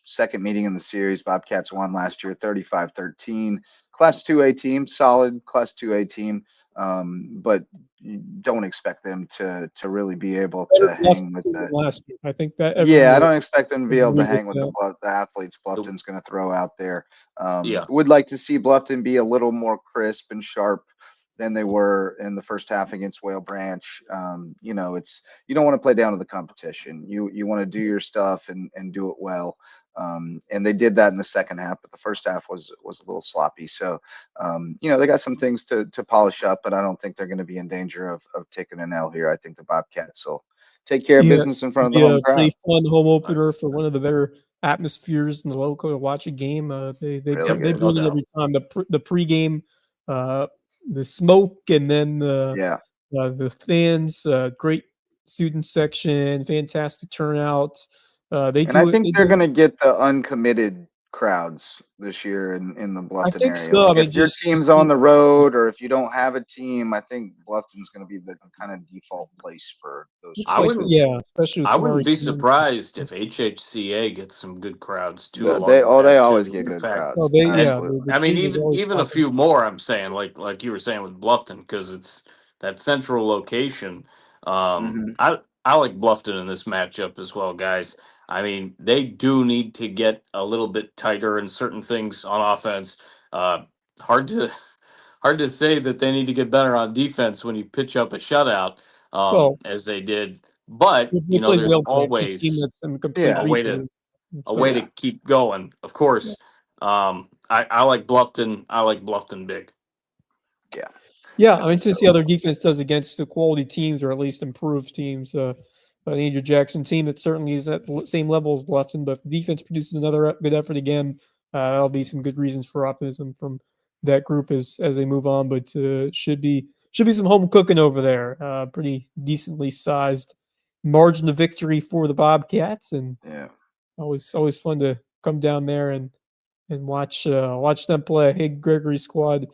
Speaker 1: Second meeting in the series. Bobcats won last year, 35-13. Class 2A team, solid Class 2A team. But you don't expect them to really be able
Speaker 2: Better
Speaker 1: to
Speaker 2: Bluffton
Speaker 1: hang with
Speaker 2: team
Speaker 1: the.
Speaker 2: than last year. I think that every
Speaker 1: Yeah, I
Speaker 2: year.
Speaker 1: don't expect them to be able to
Speaker 2: Agree with
Speaker 1: hang with
Speaker 2: that.
Speaker 1: the athletes
Speaker 3: The-
Speaker 1: Bluffton's going to throw out there.
Speaker 3: Yeah.
Speaker 1: Would like to see Bluffton be a little more crisp and sharp than they were in the first half against Whale Branch. It's you don't want to play down to the competition. You want to do your stuff and do it well. And they did that in the second half, but the first half was a little sloppy. So, they got some things to polish up, but I don't think they're going to be in danger of taking an L here. I think the Bobcats will take care of
Speaker 2: Yeah,
Speaker 1: business in front
Speaker 2: it'd
Speaker 1: of the
Speaker 2: be
Speaker 1: home
Speaker 2: a pretty
Speaker 1: crowd.
Speaker 2: fun home opener for one of the better atmospheres in the Loco to watch a game. They
Speaker 1: Really
Speaker 2: they
Speaker 1: good.
Speaker 3: No
Speaker 2: bring it
Speaker 3: doubt.
Speaker 2: every time. The pregame, the smoke, and then
Speaker 1: Yeah.
Speaker 2: the fans. Great student section, fantastic turnout. They
Speaker 1: And I
Speaker 2: do it. They
Speaker 1: think they're
Speaker 2: do.
Speaker 1: going to get the uncommitted crowds this year in the
Speaker 2: I
Speaker 1: Bluffton
Speaker 2: think
Speaker 1: area.
Speaker 2: so. I
Speaker 1: Like
Speaker 2: mean,
Speaker 1: if your
Speaker 2: just
Speaker 1: team's
Speaker 2: see,
Speaker 1: on the road or if you don't have a team, I think Bluffton's going to be the kind of default place for those
Speaker 2: looks
Speaker 3: I
Speaker 2: like,
Speaker 3: wouldn't
Speaker 1: tournaments.
Speaker 2: yeah, especially with
Speaker 3: I
Speaker 2: tomorrow.
Speaker 3: wouldn't be surprised if HHCA gets some good crowds too,
Speaker 1: They
Speaker 3: along with
Speaker 1: they
Speaker 3: that
Speaker 1: always
Speaker 3: too.
Speaker 1: get
Speaker 3: The
Speaker 1: good
Speaker 3: fact,
Speaker 2: Oh,
Speaker 1: crowds.
Speaker 2: they, yeah,
Speaker 3: and
Speaker 1: Absolutely.
Speaker 2: the
Speaker 3: I mean,
Speaker 2: trees is always
Speaker 3: even a
Speaker 2: popping.
Speaker 3: few more. I'm saying, like you were saying with Bluffton, because it's that central location.
Speaker 1: Hmm.
Speaker 3: I like Bluffton in this matchup as well, guys. I mean, they do need to get a little bit tighter in certain things on offense. Uh, hard to hard to say that they need to get better on defense when you pitch up a shutout,
Speaker 2: Well,
Speaker 3: as they did. But
Speaker 2: they played
Speaker 3: there's
Speaker 2: Wildcat, a team
Speaker 3: always
Speaker 2: that's in complete
Speaker 3: a
Speaker 1: Yeah.
Speaker 3: way to
Speaker 2: rebuild.
Speaker 3: a
Speaker 2: So,
Speaker 3: way
Speaker 1: Yeah.
Speaker 3: to keep going. Of
Speaker 2: yeah.
Speaker 3: course, I like Bluffton. I like Bluffton big.
Speaker 1: Yeah.
Speaker 2: Yeah,
Speaker 1: I
Speaker 2: I mean,
Speaker 1: think
Speaker 2: to
Speaker 1: so.
Speaker 2: see how their defense does against the quality teams, or at least improved teams. The Andrew Jackson team that certainly is at the same level as Bluffton, but if the defense produces another good effort again, that'll be some good reasons for optimism from that group as they move on. But should be some home cooking over there. Pretty decently sized margin of victory for the Bobcats, and
Speaker 1: Yeah.
Speaker 2: always fun to come down there and watch them play. Hey, Gregory squad.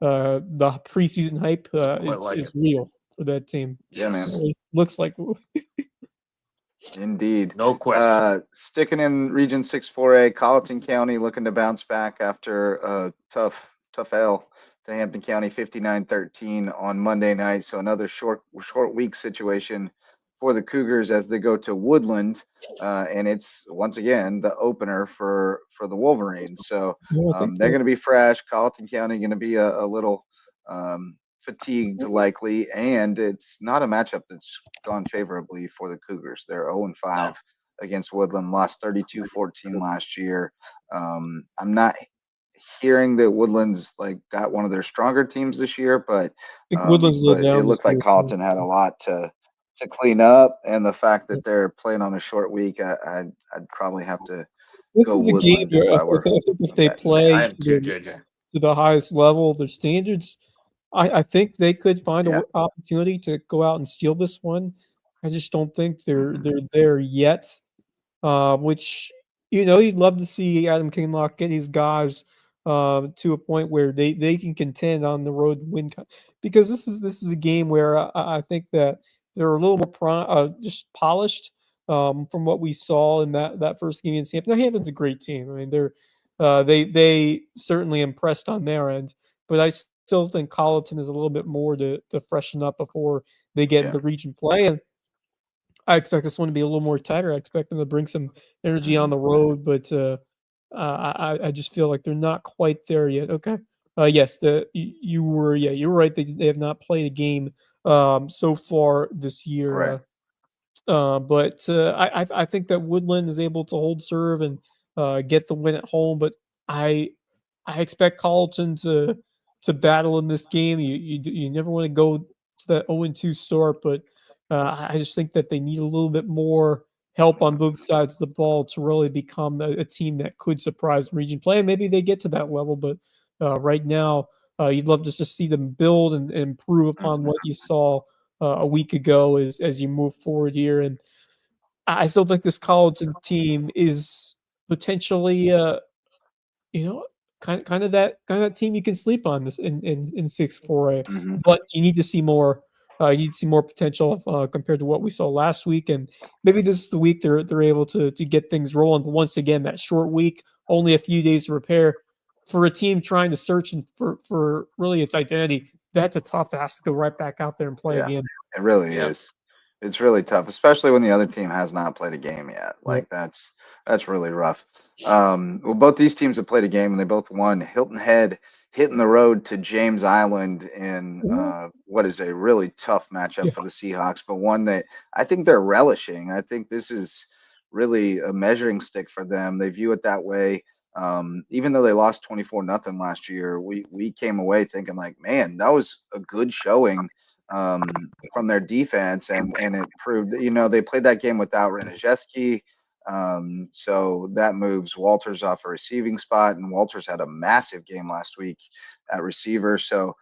Speaker 2: The preseason hype
Speaker 3: Quite like
Speaker 2: is
Speaker 3: it.
Speaker 2: real for that team.
Speaker 1: Yeah, man.
Speaker 3: Yes,
Speaker 2: Always looks like
Speaker 1: Indeed.
Speaker 3: no question.
Speaker 1: Sticking in Region 6-4A, Colleton County looking to bounce back after a tough L to Hampton County 59-13 on Monday night. So another short week situation for the Cougars as they go to Woodland. And it's once again the opener for the Wolverines. So
Speaker 2: I think
Speaker 1: they're going to be fresh. Colleton County going to be a little fatigued likely, and it's not a matchup that's gone favorably for the Cougars. They're 0-5
Speaker 3: No,
Speaker 1: against Woodland, lost 32-14 last year. I'm not hearing that Woodland's like got one of their stronger teams this year, but
Speaker 2: Woodland's a little
Speaker 1: it
Speaker 2: down this
Speaker 1: looked like
Speaker 2: year.
Speaker 1: Colleton had a lot to clean up, and the fact that they're playing on a short week, I'd probably have to
Speaker 2: This
Speaker 1: go
Speaker 2: is a game
Speaker 1: Woodland if
Speaker 2: where
Speaker 1: I were
Speaker 2: I think if
Speaker 1: a
Speaker 2: they
Speaker 1: betting man.
Speaker 3: I
Speaker 2: play
Speaker 3: am too, JJ.
Speaker 2: to the highest level, their standards, I think they could find
Speaker 1: Yeah.
Speaker 2: an opportunity to go out and steal this one. I just don't think
Speaker 1: Mhm.
Speaker 2: they're there yet. Which you'd love to see Adam Kinlock get his guys to a point where they can contend on the road and win, because this is a game where I think that they're a little more just polished from what we saw in that first game against Hampton. Now, Hampton's a great team. I mean, they certainly impressed on their end, but I still think Colleton is a little bit more to freshen up before they get
Speaker 1: Yeah.
Speaker 2: into region play. And I expect this one to be a little more tighter. I expect them to bring some energy on
Speaker 1: Mhm.
Speaker 2: the road, but I just feel like they're not quite there yet. Okay. Yes, you were right. They have not played a game so far this year.
Speaker 1: Right.
Speaker 2: But I think that Woodland is able to hold serve and get the win at home. But I I expect Colleton to battle in this game. You never want to go to that 0-2 start, but I just think that they need a little bit more help on both sides of the ball to really become a team that could surprise region play. And maybe they get to that level, but right now, you'd love to just see them build and improve upon
Speaker 1: Mhm.
Speaker 2: what you saw a week ago as you move forward here. And I still think this Colleton team is potentially, you know, kind of that team you can sleep on this in 6-4A,
Speaker 1: Mhm.
Speaker 2: but you need to see more. You need to see more potential compared to what we saw last week, and maybe this is the week they're able to get things rolling. But once again, that short week, only a few days to prepare for a team trying to search and for really its identity. That's a tough ask to go right back out there and play
Speaker 1: Yeah,
Speaker 2: again.
Speaker 1: it really
Speaker 3: Yeah,
Speaker 1: is. It's really tough, especially when the other team has not played a game yet.
Speaker 2: Yep.
Speaker 1: Like that's really rough. Well, both these teams have played a game and they both won. Hilton Head hitting the road to James Island in
Speaker 2: Ooh,
Speaker 1: what is a really tough matchup
Speaker 2: yeah.
Speaker 1: for the Seahawks, but one that I think they're relishing. I think this is really a measuring stick for them. They view it that way. Even though they lost 24-0 last year, we came away thinking like, man, that was a good showing from their defense, and it proved that they played that game without Renajeski, so that moves Walters off a receiving spot, and Walters had a massive game last week at receiver, so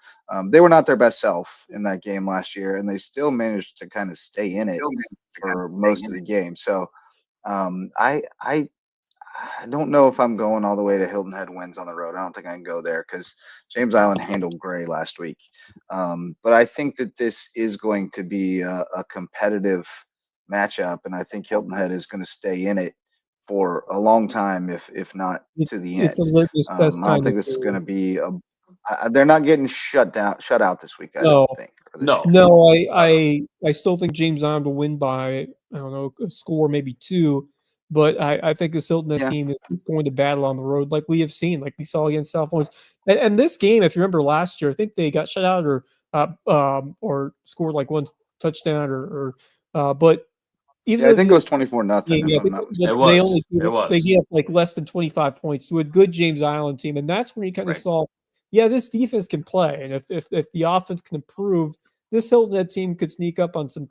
Speaker 1: they were not their best self in that game last year, and they still managed to kind of stay in it for most of the game. So I I don't know if I'm going all the way to Hilton Head wins on the road. I don't think I can go there because James Island handled Gray last week. But I think that this is going to be a competitive matchup, and I think Hilton Head is going to stay in it for a long time, if not to the
Speaker 2: It's a
Speaker 1: end.
Speaker 2: litmus test
Speaker 1: I don't
Speaker 2: kind of
Speaker 1: think this is going
Speaker 2: thing.
Speaker 1: to be they're not getting shut out this week. I don't
Speaker 2: No,
Speaker 1: think. Or this
Speaker 3: No.
Speaker 1: year.
Speaker 2: no,
Speaker 3: Uh,
Speaker 2: I still think James Island will win by, I don't know, a score, maybe two. But I think this Hilton Head
Speaker 1: Yeah.
Speaker 2: team is going to battle on the road like we have seen, like we saw against South Florida. And this game, if you remember last year, I think they got shut out or scored like one touchdown but even
Speaker 1: Yeah, I
Speaker 2: though
Speaker 1: think it was 24-0, if
Speaker 2: yeah,
Speaker 1: I'm not
Speaker 2: but
Speaker 3: it
Speaker 1: mistaken.
Speaker 2: they only
Speaker 3: was. It
Speaker 2: they
Speaker 3: was.
Speaker 2: gave up like less than 25 points to a good James Island team, and that's where you kind of
Speaker 1: Right.
Speaker 2: saw, yeah, this defense can play, and if the offense can improve, this Hilton Head team could sneak up on some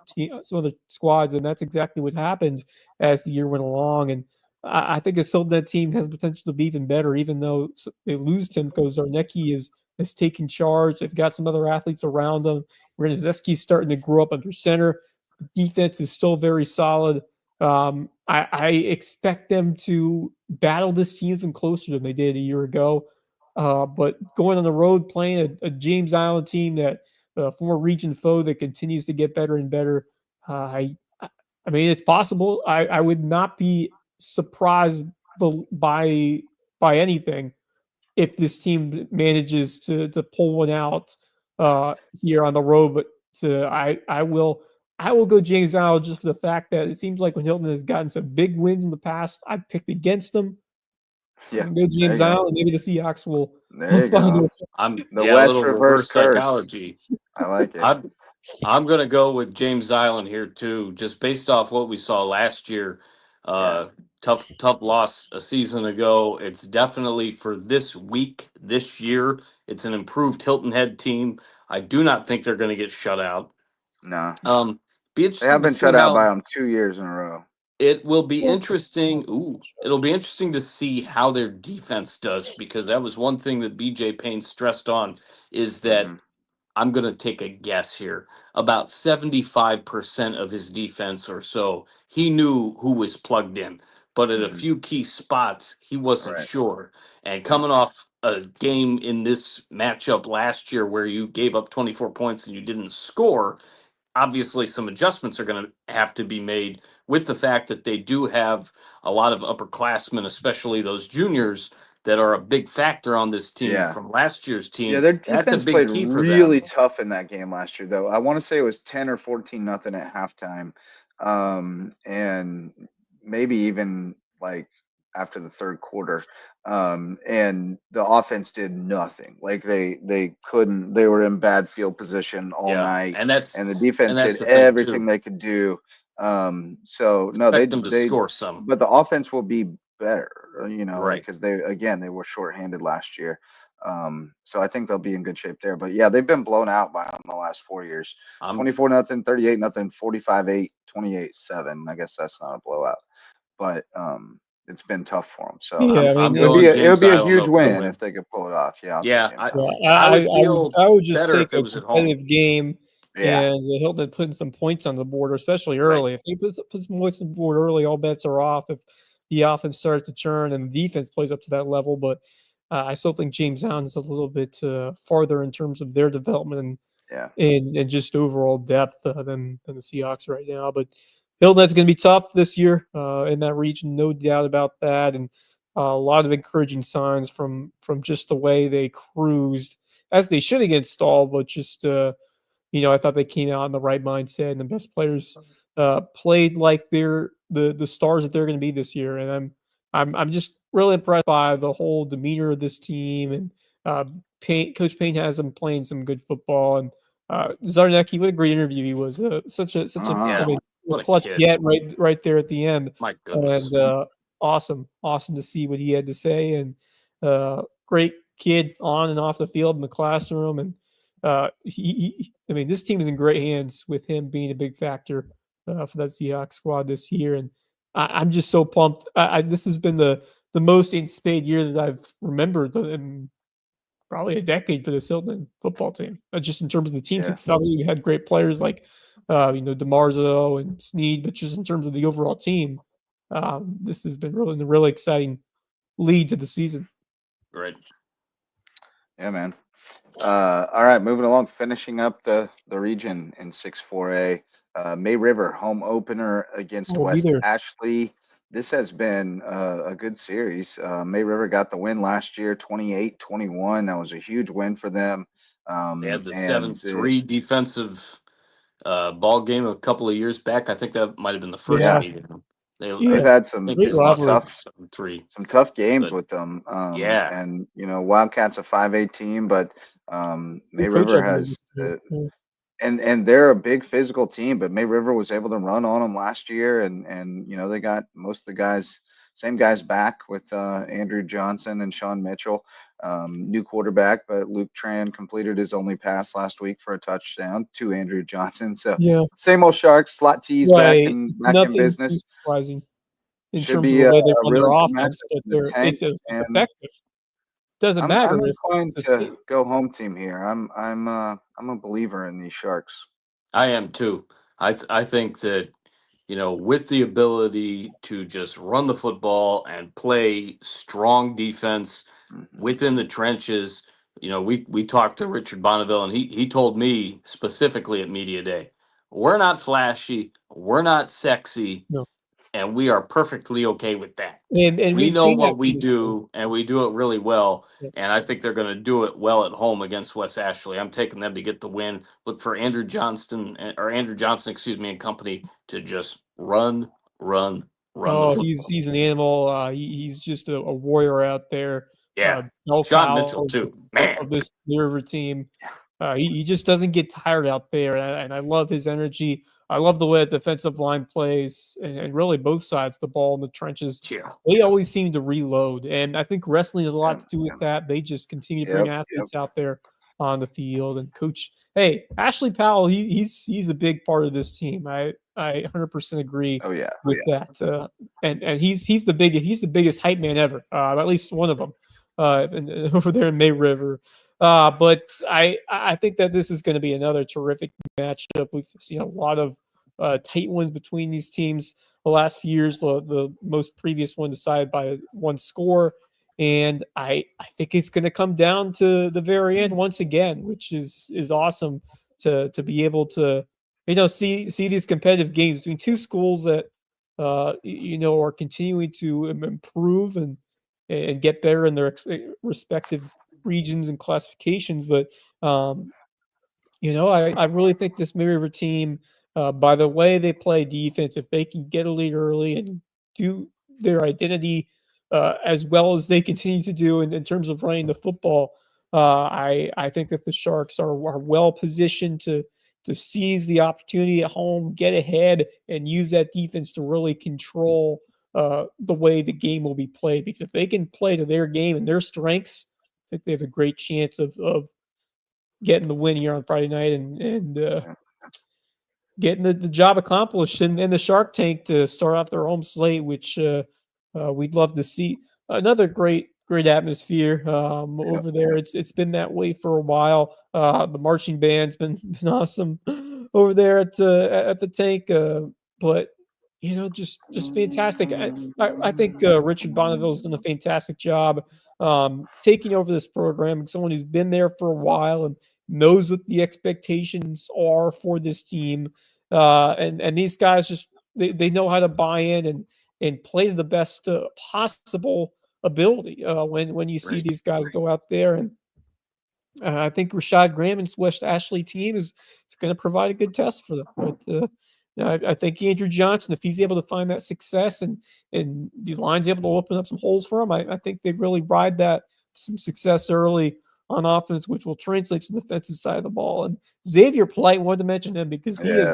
Speaker 2: other squads, and that's exactly what happened as the year went along. And I think this Hilton Head team has potential to be even better, even though they lose Tim because Zarnecki is taking charge. They've got some other athletes around them. Renazeski's starting to grow up under center. The defense is still very solid. I expect them to battle this team even closer than they did a year ago. But going on the road, playing a James Island team that former region foe that continues to get better and better, I mean, it's possible. I would not be surprised by anything if this team manages to pull one out here on the road. But I will go James Island just for the fact that it seems like when Hilton has gotten some big wins in the past, I've picked against them. So
Speaker 1: Yeah,
Speaker 2: I'm gonna go
Speaker 1: there
Speaker 2: James
Speaker 1: you go.
Speaker 2: Island. Maybe the Seahawks will
Speaker 1: There you
Speaker 2: find
Speaker 1: go.
Speaker 2: a
Speaker 1: The
Speaker 3: A
Speaker 1: West
Speaker 3: little
Speaker 1: reverse
Speaker 3: reverse
Speaker 1: curse.
Speaker 3: psychology.
Speaker 1: I like it.
Speaker 3: I'm gonna go with James Island here too, just based off what we saw last year.
Speaker 1: Yeah.
Speaker 3: Tough loss a season ago. It's definitely for this week, this year. It's an improved Hilton Head team. I do not think they're going to get shut out.
Speaker 1: No,
Speaker 3: Be
Speaker 1: they have
Speaker 3: interesting to
Speaker 1: been
Speaker 3: see
Speaker 1: shut out by
Speaker 3: how
Speaker 1: them 2 years in a row.
Speaker 3: it will be
Speaker 2: well,
Speaker 3: interesting. Ooh, it'll be interesting to see how their defense does because that was one thing that BJ Payne stressed on is that
Speaker 1: Hmm.
Speaker 3: I'm going to take a guess here. About 75% of his defense or so, he knew who was plugged in. But at a
Speaker 1: Hmm.
Speaker 3: few key spots, he wasn't
Speaker 1: Right.
Speaker 3: sure. And
Speaker 1: Yeah.
Speaker 3: coming off a game in this matchup last year where you gave up 24 points and you didn't score, obviously some adjustments are going to have to be made with the fact that they do have a lot of upperclassmen, especially those juniors that are a big factor on this team
Speaker 1: Yeah.
Speaker 3: from last year's
Speaker 1: Yeah,
Speaker 3: team.
Speaker 1: their
Speaker 3: That's a
Speaker 1: defense
Speaker 3: big
Speaker 1: played
Speaker 3: key for
Speaker 1: really
Speaker 3: them.
Speaker 1: tough in that game last year, though. I want to say it was 10 or 14-0 at halftime. And maybe even like after the third quarter. And the offense did nothing. Like they couldn't, they were in bad field position all
Speaker 3: Yeah,
Speaker 1: night,
Speaker 3: and that's
Speaker 1: and the defense did
Speaker 3: the thing
Speaker 1: everything
Speaker 3: too.
Speaker 1: they could do. So no,
Speaker 3: Expect them to score some.
Speaker 1: but the offense will be better, like
Speaker 3: Right.
Speaker 1: because they were shorthanded last year. So I think they'll be in good shape there. But yeah, they've been blown out by them the last 4 years.
Speaker 3: I'm
Speaker 1: 24-0, 38-0, 45-8, 28-7. I guess that's not a blowout, but it's been tough for them. So
Speaker 2: yeah. I mean,
Speaker 3: I'm going
Speaker 1: it would
Speaker 3: James
Speaker 1: be a
Speaker 3: Island
Speaker 1: huge
Speaker 3: though for the
Speaker 1: win if
Speaker 3: win.
Speaker 1: they could pull it off. Yeah, I'll take
Speaker 3: Yeah,
Speaker 1: James
Speaker 2: yeah,
Speaker 1: Island.
Speaker 3: I would feel
Speaker 2: I would just
Speaker 3: better
Speaker 2: take
Speaker 3: if it
Speaker 2: a
Speaker 3: was at home.
Speaker 2: competitive game
Speaker 1: Yeah,
Speaker 2: and Hilton putting some points on the board, especially
Speaker 1: right.
Speaker 2: early. If they put some points on the board early, all bets are off. If the offense starts to churn and the defense plays up to that level, but I still think James Island is a little bit farther in terms of their development
Speaker 1: Yeah,
Speaker 2: and just overall depth than the Seahawks right now. But Hilton's going to be tough this year in that region, no doubt about that. And a lot of encouraging signs from just the way they cruised, as they should against Stall, but just I thought they came out in the right mindset, and the best players played like they're the stars that they're going to be this year. And I'm just really impressed by the whole demeanor of this team. And Coach Payne has them playing some good football. And Zarnecki, what a great interview he was! Such a I
Speaker 3: Yeah,
Speaker 2: mean,
Speaker 3: what a
Speaker 2: clutch
Speaker 3: kid.
Speaker 2: get right there at the end.
Speaker 3: My
Speaker 2: And
Speaker 3: goodness.
Speaker 2: awesome to see what he had to say. And great kid on and off the field in the classroom. And I mean, this team is in great hands with him being a big factor for that Seahawks squad this year. And I'm just so pumped. This has been the most in spade year that I've remembered in probably a decade for this Hilton football team. Just in terms of the team
Speaker 1: yeah,
Speaker 2: success, we had great players like DeMarzo and Sneed, but just in terms of the overall team, this has been really exciting lead to the season.
Speaker 3: Right.
Speaker 1: Yeah, man. All right, moving along, finishing up the region in 6-4A. May River home opener against
Speaker 2: We'll be
Speaker 1: West
Speaker 2: there.
Speaker 1: Ashley. This has been a good series. May River got the win last year, 28-21. That was a huge win for them.
Speaker 3: They had the
Speaker 1: And
Speaker 3: 7-3 defensive ball game a couple of years back. I think that might have been the first
Speaker 2: Yeah.
Speaker 3: meeting.
Speaker 1: they've
Speaker 2: Yeah.
Speaker 1: had
Speaker 3: I think
Speaker 2: Great
Speaker 3: they lost
Speaker 2: rivalry.
Speaker 3: 7-3.
Speaker 1: some tough games
Speaker 3: But-
Speaker 1: with them.
Speaker 3: Yeah.
Speaker 1: And Wildcats a 5A team, but May
Speaker 2: Good coach
Speaker 1: River
Speaker 2: on them
Speaker 1: has
Speaker 2: this year. Yeah.
Speaker 1: and they're a big physical team, but May River was able to run on them last year, and they got most of the guys, same guys back with Andrew Johnson and Sean Mitchell, new quarterback, but Luke Tran completed his only pass last week for a touchdown to Andrew Johnson. So
Speaker 2: Yeah.
Speaker 1: same old Sharks, slot T's back
Speaker 2: Right.
Speaker 1: in
Speaker 2: Nothing
Speaker 1: business.
Speaker 2: too surprising in
Speaker 1: Should
Speaker 2: terms of
Speaker 1: be
Speaker 2: the
Speaker 1: a
Speaker 2: way they run
Speaker 1: really
Speaker 2: their
Speaker 1: good
Speaker 2: offense,
Speaker 1: matchup
Speaker 2: but
Speaker 1: in the tank,
Speaker 2: it's
Speaker 1: and
Speaker 2: effective. Doesn't
Speaker 1: I'm
Speaker 2: matter if
Speaker 1: inclined
Speaker 2: it's a state.
Speaker 1: to go home team here. I'm a believer in these Sharks.
Speaker 3: I am too. I think that with the ability to just run the football and play strong defense
Speaker 1: Mhm.
Speaker 3: within the trenches. We talked to Richard Bonneville, and he told me specifically at Media Day, we're not flashy, we're not sexy,
Speaker 2: No.
Speaker 3: and we are perfectly okay with that.
Speaker 2: And
Speaker 3: We
Speaker 2: we've
Speaker 3: know
Speaker 2: seen that
Speaker 3: what we
Speaker 2: from this team.
Speaker 3: do, and we do it really well.
Speaker 2: Yeah.
Speaker 3: And I think they're going to do it well at home against West Ashley. I'm taking them to get the win. Look for Andrew Johnson, excuse me, and company to just run the
Speaker 2: Oh,
Speaker 3: football.
Speaker 2: he's an animal. He's just a warrior out there.
Speaker 3: Yeah.
Speaker 2: Bell
Speaker 3: Sean
Speaker 2: cow
Speaker 3: Mitchell, too.
Speaker 2: of
Speaker 3: Man.
Speaker 2: this River team. He just doesn't get tired out there, and I love his energy. I love the way the defensive line plays, and really both sides of the ball in the trenches.
Speaker 3: Yeah.
Speaker 2: They always seem to reload, and I think wrestling has a lot to do with that. They just continue to bring athletes out there on the field. And coach, hey, Ashley Powell, he's a big part of this team. I 100% agree with that. And he's the biggest hype man ever, at least one of them, over there in May River. But I think that this is going to be another terrific matchup. We've seen a lot of tight ones between these teams the last few years. The most previous one decided by one score. And I think it's going to come down to the very end once again, which is awesome to be able to see these competitive games between two schools that are continuing to improve and get better in their respective regions and classifications. But I really think this May River team, by the way they play defense, if they can get a lead early and do their identity as well as they continue to do in terms of running the football, I think that the Sharks are well positioned to seize the opportunity at home, get ahead, and use that defense to really control the way the game will be played. Because if they can play to their game and their strengths, I think they have a great chance of getting the win here on Friday night and getting the job accomplished in the Shark Tank to start off their home slate, which we'd love to see. Another great atmosphere over there. It's been that way for a while. The marching band's been awesome over there at the tank, but just fantastic. I think Richard Bonneville's done a fantastic job taking over this program. Someone who's been there for a while and knows what the expectations are for this team. And these guys just they know how to buy in and play to the best possible ability when you see these guys go out there. And I think Rashad Graham's West Ashley team is going to provide a good test for them. But I think Andrew Johnson, if he's able to find that success and the line's able to open up some holes for him, I think they really ride that some success early on offense, which will translate to the defensive side of the ball. And Xavier Polite, wanted to mention him because he is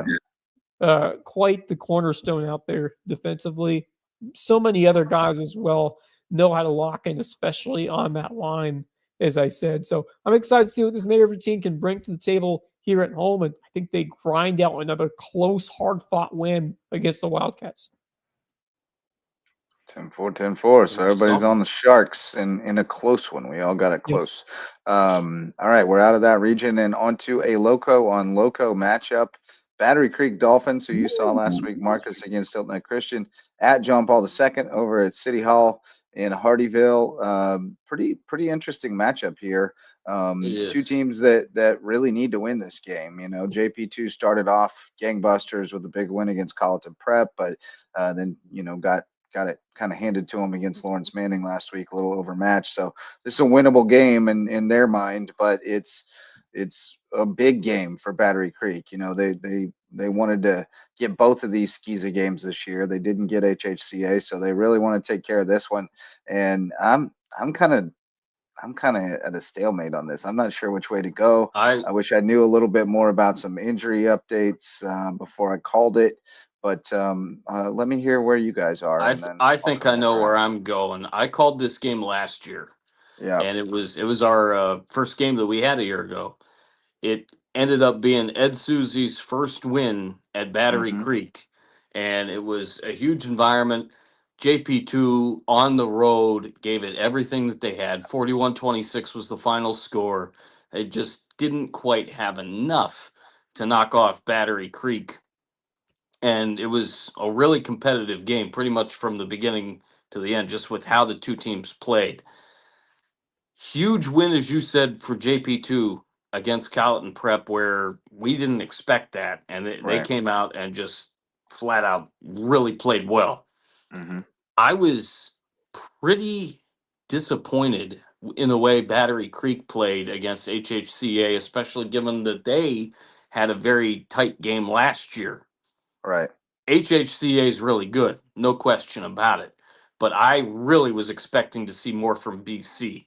Speaker 2: quite the cornerstone out there defensively. So many other guys as well know how to lock in, especially on that line, as I said. So I'm excited to see what this May River team can bring to the table here at home. And I think they grind out another close, hard-fought win against the Wildcats.
Speaker 1: 10-4. So everybody's on the Sharks in a close one. We all got it close. Yes. All right, we're out of that region and onto a Loco on Loco matchup. Battery Creek Dolphins, who you saw last week, Marcus against Hilton Christian, at John Paul II over at City Hall in Hardeeville. Pretty interesting matchup here.
Speaker 3: It
Speaker 1: Two
Speaker 3: is.
Speaker 1: teams that really need to win this game. You know, JP2 started off gangbusters with a big win against Colleton Prep, but then got it kind of handed to them against Lawrence Manning last week, a little overmatched. So this is a winnable game in their mind, but it's a big game for Battery Creek. You know, they wanted to get both of these SCFCA games this year. They didn't get HHCA, so they really want to take care of this one. And I'm kind of at a stalemate on this. I'm not sure which way to go.
Speaker 3: I
Speaker 1: I wish I knew a little bit more about some injury updates before I called it. But let me hear where you guys are, and then
Speaker 3: I
Speaker 1: I'll
Speaker 3: think
Speaker 1: come
Speaker 3: I
Speaker 1: back
Speaker 3: know where
Speaker 1: around.
Speaker 3: I'm going. I called this game last year,
Speaker 1: Yeah.
Speaker 3: and it was our first game that we had a year ago. It ended up being Ed Susie's first win at Battery
Speaker 1: Mm-hmm.
Speaker 3: Creek, and it was a huge environment. JP2 on the road gave it everything that they had. 41-26 was the final score. They just didn't quite have enough to knock off Battery Creek, and it was a really competitive game pretty much from the beginning to the end, just with how the two teams played. Huge win, as you said, for JP2 against Colleton Prep, where we didn't expect that, and they
Speaker 1: Right.
Speaker 3: came out and just flat out really played well.
Speaker 1: Mm-hmm.
Speaker 3: I was pretty disappointed in the way Battery Creek played against HHCA, especially given that they had a very tight game last year.
Speaker 1: Right.
Speaker 3: HHCA is really good, no question about it. But I really was expecting to see more from BC.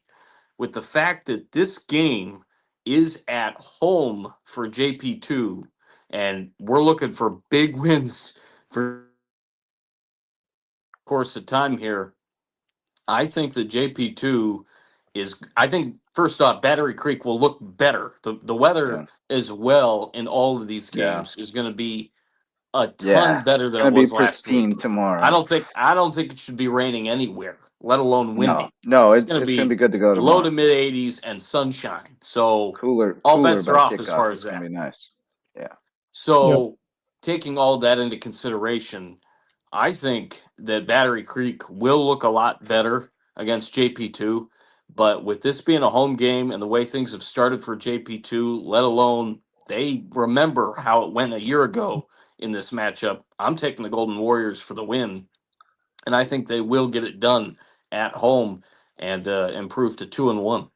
Speaker 3: With the fact that this game is at home for JP2, and we're looking for big wins for course of time here, I think that JP2 I think first off, Battery Creek will look better. The
Speaker 1: Yeah.
Speaker 3: weather as well in all of these
Speaker 1: Yeah.
Speaker 3: games is going to be a ton
Speaker 1: Yeah.
Speaker 3: better
Speaker 1: It's
Speaker 3: than it
Speaker 1: gonna be
Speaker 3: was last
Speaker 1: pristine
Speaker 3: week.
Speaker 1: tomorrow.
Speaker 3: I don't think it should be raining anywhere, let alone
Speaker 1: No.
Speaker 3: windy.
Speaker 1: No.
Speaker 3: It's
Speaker 1: It's
Speaker 3: going to
Speaker 1: it's gonna be
Speaker 3: be
Speaker 1: good to go
Speaker 3: low to
Speaker 1: tomorrow.
Speaker 3: mid 80s and sunshine. So all
Speaker 1: Cooler
Speaker 3: bets are
Speaker 1: by
Speaker 3: off as
Speaker 1: kickoff.
Speaker 3: far as
Speaker 1: It's gonna
Speaker 3: that.
Speaker 1: be nice. Yeah.
Speaker 2: Yep.
Speaker 3: So, taking all that into consideration, I think that Battery Creek will look a lot better against JP2. But with this being a home game and the way things have started for JP2, let alone they remember how it went a year ago in this matchup, I'm taking the Golden Warriors for the win. And I think they will get it done at home and improve to 2-1.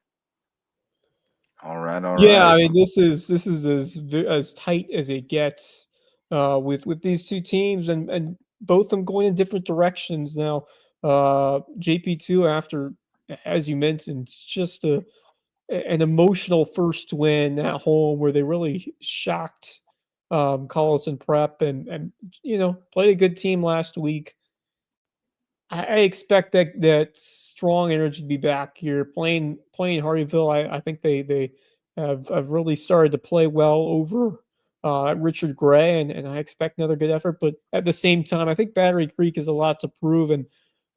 Speaker 1: All right. All
Speaker 2: Yeah, I
Speaker 1: right.
Speaker 2: mean this is as tight as it gets with these two teams, and both of them going in different directions now. JP2 after, as you mentioned, just an emotional first win at home where they really shocked Colleton Prep and played a good team last week. I expect that strong energy to be back here. Playing Hardeeville, I think they have really started to play well over Richard Gray, and I expect another good effort. But at the same time, I think Battery Creek has a lot to prove, and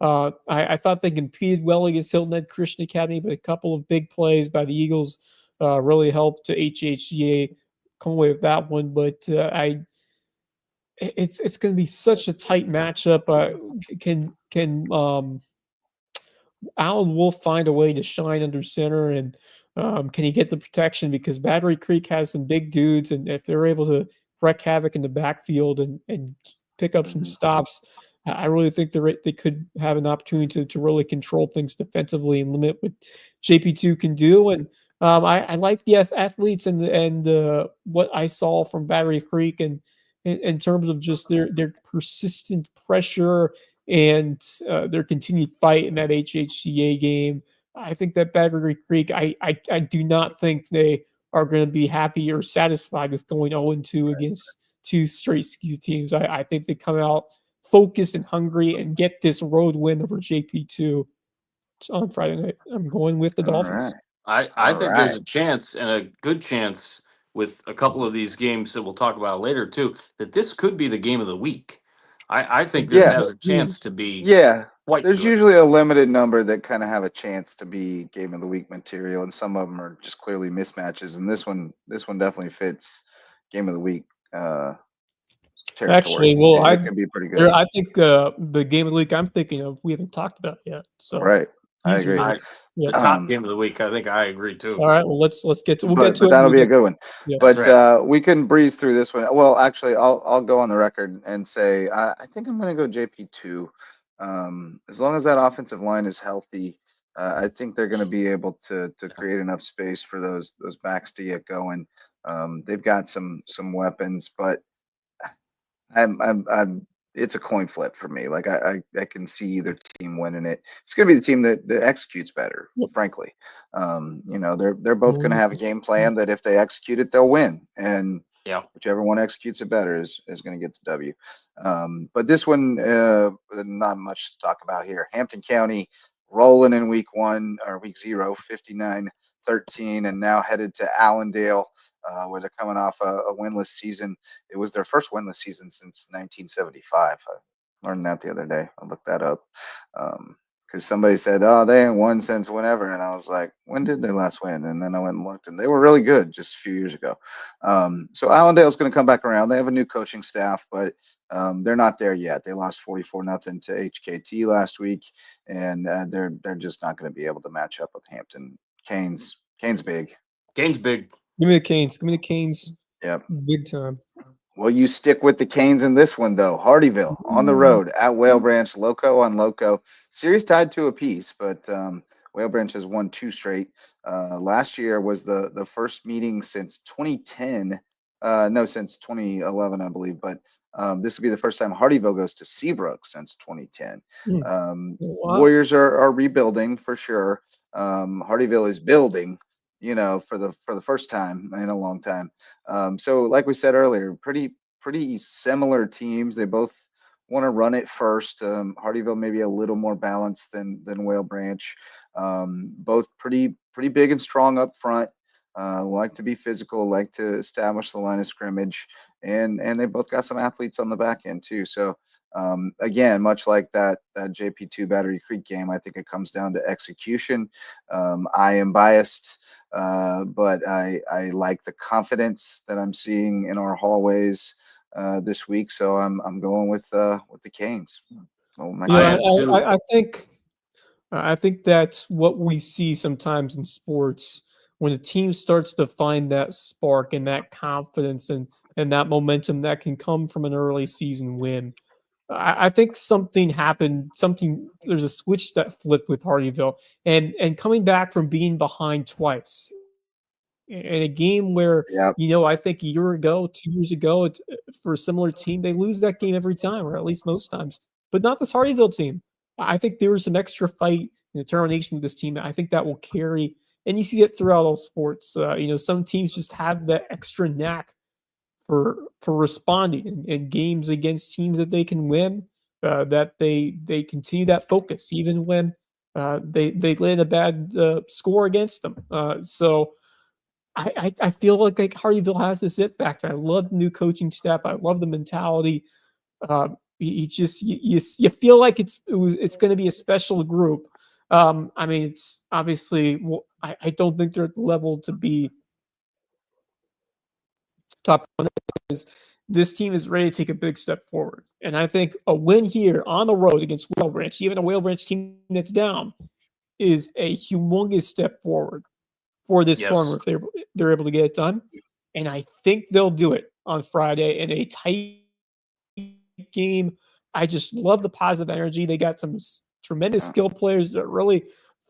Speaker 2: I thought they competed well against Hilton Head Christian Academy, but a couple of big plays by the Eagles really helped to HHGA come away with that one. But it's going to be such a tight matchup. Can Alan Wolf find a way to shine under center, and can he get the protection? Because Battery Creek has some big dudes, and if they're able to wreak havoc in the backfield and pick up some
Speaker 1: Mm-hmm.
Speaker 2: stops, I really think they could have an opportunity to really control things defensively and limit what JP2 can do. And I like the athletes and what I saw from Battery Creek and in terms of just their persistent pressure and their continued fight in that HHCA game. I think that Battery Creek, I do not think they are going to be happy or satisfied with going 0-2 against two straight ski teams. I think they come out focused and hungry and get this road win over JP2 on Friday night. I'm going with the
Speaker 1: All right.
Speaker 2: Dolphins.
Speaker 3: I
Speaker 1: All
Speaker 3: think there's
Speaker 1: right.
Speaker 3: a chance and a good chance with a couple of these games that we'll talk about later too that this could be the game of the week. I think this
Speaker 1: Yeah.
Speaker 3: has a chance to be
Speaker 1: Yeah.
Speaker 3: quite
Speaker 1: There's
Speaker 3: good.
Speaker 1: usually a limited number that kind of have a chance to be game of the week material, and some of them are just clearly mismatches. And this one definitely fits game of the week territory.
Speaker 2: Actually, well,
Speaker 1: It could be pretty good.
Speaker 2: I think the game of the week I'm thinking of we haven't talked about yet. So
Speaker 1: Right. I
Speaker 2: these are
Speaker 1: agree.
Speaker 2: the-
Speaker 3: The top game of the week. I think I agree too.
Speaker 2: All right, well let's get to we'll
Speaker 1: but
Speaker 2: get to it.
Speaker 1: that'll
Speaker 2: when we
Speaker 1: be a
Speaker 2: get-
Speaker 1: good one.
Speaker 2: Yeah.
Speaker 1: But
Speaker 3: That's right.
Speaker 1: we can breeze through this one. Well, actually, I'll go on the record and say I think I'm going to go JP2. As long as that offensive line is healthy, I think they're going to be able to create enough space for those backs to get going. They've got some weapons, but I'm it's a coin flip for me. Like I can see either team winning it. It's gonna be the team that executes better, frankly. They're both gonna have a game plan that if they execute it, they'll win. And
Speaker 3: Yeah.
Speaker 1: whichever one executes it better is gonna get the W. But this one, not much to talk about here. Hampton County rolling in week 0, 59-13, and now headed to Allendale, where they're coming off a winless season. It was their first winless season since 1975. I learned that the other day. I looked that up because somebody said, "Oh, they ain't won since whenever," and I was like, "When did they last win?" And then I went and looked, and they were really good just a few years ago. So Allendale's going to come back around. They have a new coaching staff, but they're not there yet. They lost 44-0 to HKT last week, and they're just not going to be able to match up with Hampton. Canes big.
Speaker 3: Game's big.
Speaker 2: Give me the Canes. Give me the Canes.
Speaker 1: Yep.
Speaker 2: Big time.
Speaker 1: Well, you stick with the Canes in this one, though. Hardeeville on the road at Whale Branch, Lowco on Lowco. Series tied to a piece, but Whale Branch has won 2 straight. Last year was the first meeting since 2010. No, since 2011, I believe. But this will be the first time Hardeeville goes to Seabrook since 2010.
Speaker 2: Wow.
Speaker 1: Warriors are rebuilding for sure. Hardeeville is building, for the first time in a long time. So like we said earlier, pretty similar teams. They both want to run it first. Hardeeville maybe a little more balanced than Whale Branch. Both pretty big and strong up front. Like to be physical, like to establish the line of scrimmage, and they both got some athletes on the back end too. So again, much like that JP2 Battery Creek game, I think it comes down to execution. I am biased, but I like the confidence that I'm seeing in our hallways this week. So I'm going with the Canes. Oh, my
Speaker 2: Yeah,
Speaker 1: God.
Speaker 2: I think that's what we see sometimes in sports when a team starts to find that spark and that confidence and that momentum that can come from an early season win. I think something happened. There's a switch that flipped with Hardeeville, and coming back from being behind twice in a game where
Speaker 1: Yep.
Speaker 2: I think a year ago, 2 years ago, for a similar team, they lose that game every time, or at least most times. But not this Hardeeville team. I think there was some extra fight and determination with this team. I think that will carry, and you see it throughout all sports. Some teams just have that extra knack for responding in games against teams that they can win. That they continue that focus even when they land a bad score against them. So I feel like Hardeeville has this it factor. I love the new coaching staff. I love the mentality. You feel like it's going to be a special group. I mean, it's obviously I don't think they're at the level to be top one. Is this team is ready to take a big step forward, and I think a win here on the road against Whale Branch, even a Whale Branch team that's down, is a humongous step forward for this program if they're able to get it done. And I think they'll do it on Friday in a tight game. I just love the positive energy. They got some tremendous skill players that are really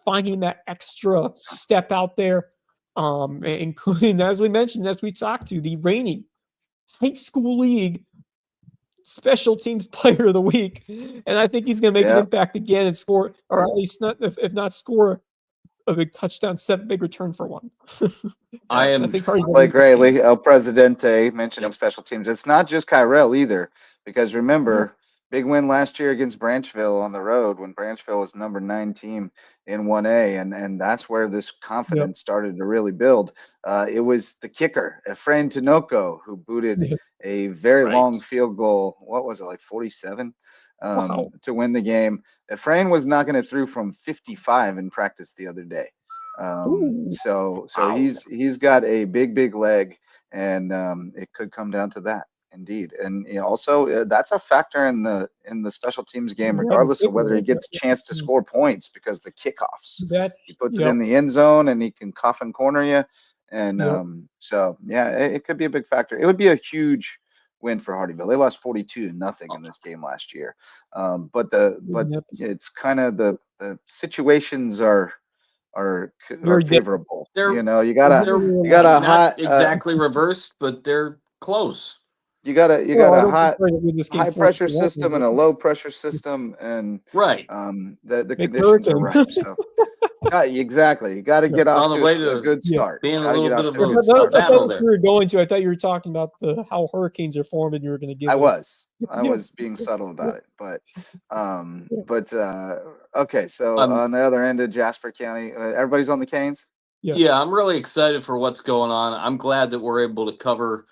Speaker 2: finding that extra step out there, including, as we mentioned, as we talked to, the reigning high school league special teams player of the week. And I think he's going to make an impact again and score, or at least not, if not score a big touchdown, big return for one.
Speaker 3: I
Speaker 1: think Blake Rayleigh, El Presidente, mentioning special teams. It's not just Kyrell either, because remember, big win last year against Branchville on the road when Branchville was number 9 team in 1A, and that's where this confidence started to really build. It was the kicker, Efrain Tinoco, who booted a very long field goal. What was it, like 47? To win the game. Efrain was knocking it through from 55 in practice the other day. So he's got a big leg, and it could come down to that. indeed. And also that's a factor in the special teams game,
Speaker 2: Yeah,
Speaker 1: regardless of whether he
Speaker 2: particularly.
Speaker 1: gets a chance to score points, because the kickoffs, he
Speaker 2: That's
Speaker 1: puts it
Speaker 2: yep.
Speaker 1: in the end zone and he can coffin corner you. And
Speaker 2: Yep.
Speaker 1: so yeah, it could be a big factor. It would be a huge win for Hardeeville. They lost 42-0 in this game last year. But
Speaker 2: Yep.
Speaker 1: it's kind of the situations are
Speaker 2: Very different.
Speaker 1: favorable.
Speaker 3: They're
Speaker 1: You got
Speaker 3: they're
Speaker 1: a
Speaker 3: not
Speaker 1: hot
Speaker 3: exactly reversed, but they're close.
Speaker 1: you got
Speaker 2: Well, I
Speaker 1: a
Speaker 2: don't think
Speaker 1: hot
Speaker 2: they're gonna win this game
Speaker 1: high
Speaker 2: 4
Speaker 1: pressure
Speaker 2: to 1,
Speaker 1: system and
Speaker 2: but
Speaker 1: a low pressure system, and
Speaker 3: Right.
Speaker 1: the
Speaker 2: make
Speaker 1: conditions are
Speaker 2: hurricane.
Speaker 1: right. So exactly, you got to
Speaker 2: Yeah.
Speaker 1: get off
Speaker 3: On the
Speaker 1: to
Speaker 3: way
Speaker 1: a
Speaker 3: to
Speaker 1: good
Speaker 2: Yeah.
Speaker 1: start.
Speaker 3: being a
Speaker 1: Got to
Speaker 3: little
Speaker 1: get
Speaker 3: bit
Speaker 1: off
Speaker 3: of
Speaker 1: to a good
Speaker 3: a
Speaker 2: I
Speaker 1: start.
Speaker 2: thought
Speaker 3: battle
Speaker 2: that's
Speaker 3: there.
Speaker 2: where you were going to. I thought you were talking about how hurricanes are formed, and you were going to give
Speaker 1: I
Speaker 2: a
Speaker 1: was
Speaker 2: yeah.
Speaker 1: being subtle about it, but
Speaker 2: Yeah.
Speaker 1: okay. So
Speaker 3: Um,
Speaker 1: on the other end of Jasper County, everybody's on the Canes.
Speaker 2: Yeah.
Speaker 3: yeah, I'm really excited for what's going on. I'm glad that we're able to cover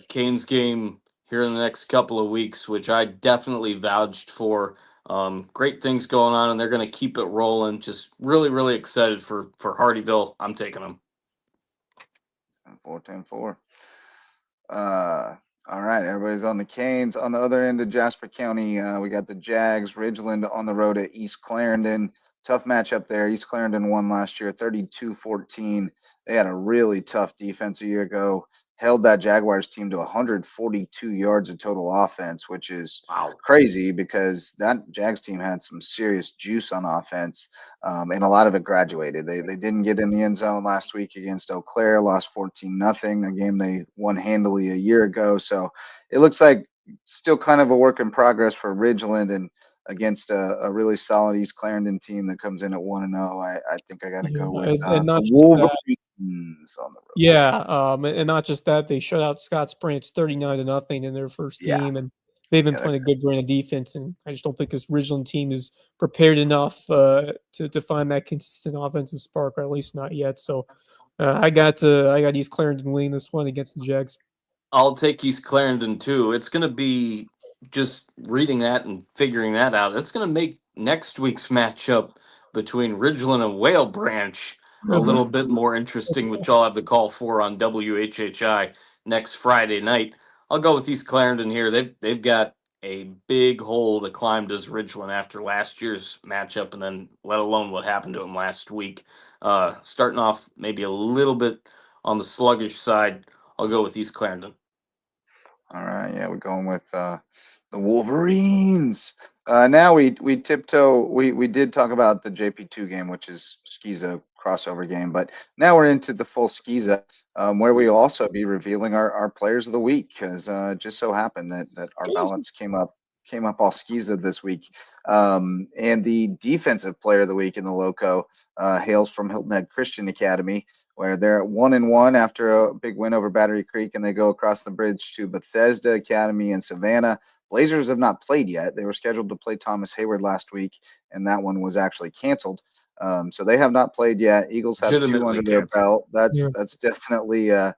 Speaker 3: Kane's game here in the next couple of weeks, which I definitely vouched for. Great things going on, and they're going to keep it rolling. Just really, really excited for Hardeeville. I'm taking them.
Speaker 1: 4-10-4. All right, everybody's on the Canes. On the other end of Jasper County, we got the Jags, Ridgeland on the road at East Clarendon. Tough matchup there. East Clarendon won last year 32-14. They had a really tough defense a year ago, held that Jaguars team to 142 yards of total offense, which is
Speaker 3: Wow.
Speaker 1: crazy because that Jags team had some serious juice on offense, and a lot of it graduated. They didn't get in the end zone last week against Eau Claire, lost 14-0, a game they won handily a year ago. So it looks like still kind of a work in progress for Ridgeland, and against a really solid East Clarendon team that comes in at 1-0. I think I got to go with
Speaker 2: and
Speaker 1: the
Speaker 2: not just that.
Speaker 1: Wolverines on the road.
Speaker 2: Yeah, and not just that, they shut out Scotts Branch 39-0 in their first
Speaker 1: Yeah.
Speaker 2: game, and they've been
Speaker 1: Yeah,
Speaker 2: playing a good brand of defense. And I just don't think this Ridgeland team is prepared enough to find that consistent offensive spark, or at least not yet. So I got East Clarendon winning this one against the Jags.
Speaker 3: I'll take East Clarendon too. It's going to be just reading that and figuring that out. It's going to make next week's matchup between Ridgeland and Whale Branch a little bit more interesting, which I'll have the call for on WHHI next Friday night. I'll go with East Clarendon here. They've got a big hole to climb as Ridgeland after last year's matchup, and then let alone what happened to them last week. Starting off maybe a little bit on the sluggish side, I'll go with East Clarendon.
Speaker 1: All right, yeah, we're going with the Wolverines. Now we tiptoe. We did talk about the JP2 game, which is SCFCA crossover game, but now we're into the full SCFCA, where we also be revealing our players of the week, because it just so happened that our ballots came up all SCFCA this week. And the defensive player of the week in the Lowco hails from Hilton Head Christian Academy, where they're at 1-1 after a big win over Battery Creek, and they go across the bridge to Bethesda Academy in Savannah. Blazers have not played yet. They were scheduled to play Thomas Hayward last week, and that one was actually canceled. So they have not played yet. Eagles have 2
Speaker 3: Legitimately
Speaker 1: under their
Speaker 3: canceled.
Speaker 1: belt.
Speaker 2: Yeah.
Speaker 1: That's definitely a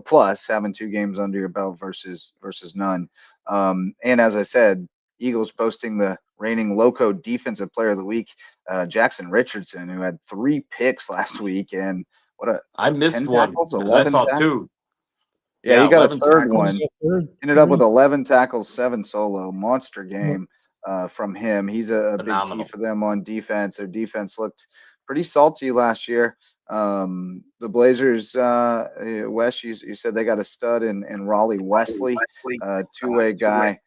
Speaker 1: plus, having 2 games under your belt versus none. And as I said, Eagles posting the reigning Lowco Defensive Player of the Week, Jackson Richardson, who had 3 picks last week, and
Speaker 3: I missed
Speaker 1: 10
Speaker 3: one
Speaker 1: tackles,
Speaker 3: because I
Speaker 1: 11
Speaker 3: saw
Speaker 1: tackles.
Speaker 3: 2.
Speaker 1: Yeah, he got a
Speaker 3: 11
Speaker 1: third
Speaker 3: tackles.
Speaker 1: one. Ended up with 11 tackles, 7 solo. Monster game from him. He's a big key
Speaker 3: Phenomenal.
Speaker 1: for them on defense. Their defense looked pretty salty last year. The Blazers, Wes, you said they got a stud in Raleigh Wesley, two-way guy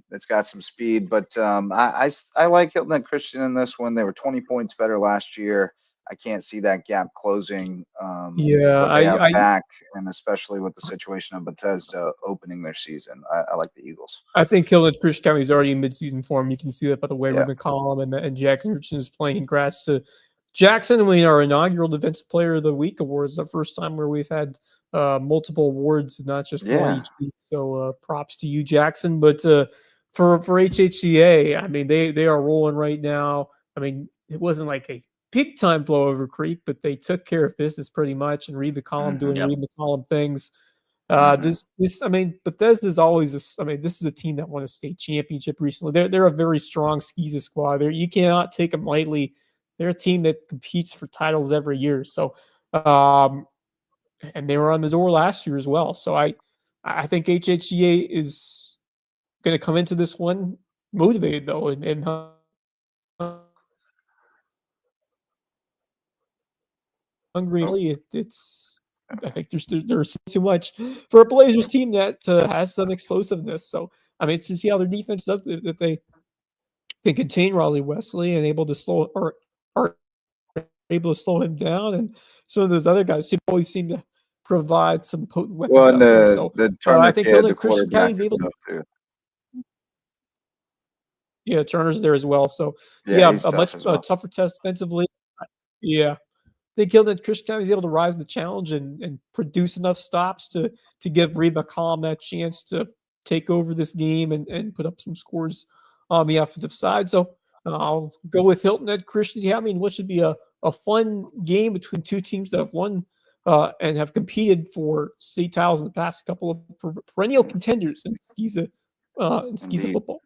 Speaker 1: that's got some speed. But I like Hilton Head Christian in this one. They were 20 points better last year. I can't see that gap closing.
Speaker 2: Yeah,
Speaker 1: What they have back, and especially with the situation of Bethesda opening their season. I like the Eagles.
Speaker 2: I think Hilton Christian County is already in midseason form. You can see that by the way
Speaker 1: Yeah.
Speaker 2: Ruben Collum and Jackson Richardson is playing. Congrats to Jackson. We our inaugural Defensive Player of the Week award. It's the first time where we've had multiple awards, not just one each week. So props to you, Jackson. But for HHCA, I mean, they are rolling right now. I mean, it wasn't like a big time blow over Creek, but they took care of business pretty much, and Reed McCollum doing
Speaker 3: Yep.
Speaker 2: Reed McCollum things.
Speaker 1: Mhm.
Speaker 2: I mean, Bethesda's always this is a team that won a state championship recently. They're a very strong SCFCA squad. You cannot take them lightly. They're a team that competes for titles every year. So, and they were on the door last year as well. So I think HHCA is going to come into this one motivated though, and hungry. It's I think there's too much for a Blazers team that has some explosiveness. So I mean, it's to see how their defense does that they can contain Raleigh Wesley and able to slow or are able to slow him down, and some of those other guys too always seem to provide some potent weapons
Speaker 1: Well, and
Speaker 2: out there. So
Speaker 1: the Turner
Speaker 2: I think
Speaker 1: kid, the
Speaker 2: Hilton Christian County
Speaker 1: quarterback,
Speaker 2: is
Speaker 1: is
Speaker 2: able to.
Speaker 1: tough too.
Speaker 2: Yeah, Turner's there as well. So
Speaker 1: Yeah, he's
Speaker 2: a
Speaker 1: tough
Speaker 2: much
Speaker 1: as well.
Speaker 2: tougher test defensively. Yeah. I think Hilton Christian County is able to rise to the challenge and produce enough stops to give Reed McCollum that chance to take over this game and put up some scores on the offensive side. So I'll go with Hilton Ed Christian. Yeah, I mean, what should be a fun game between two teams that have won and have competed for state titles in the past couple of perennial contenders in SCFCA
Speaker 1: Indeed.
Speaker 2: football.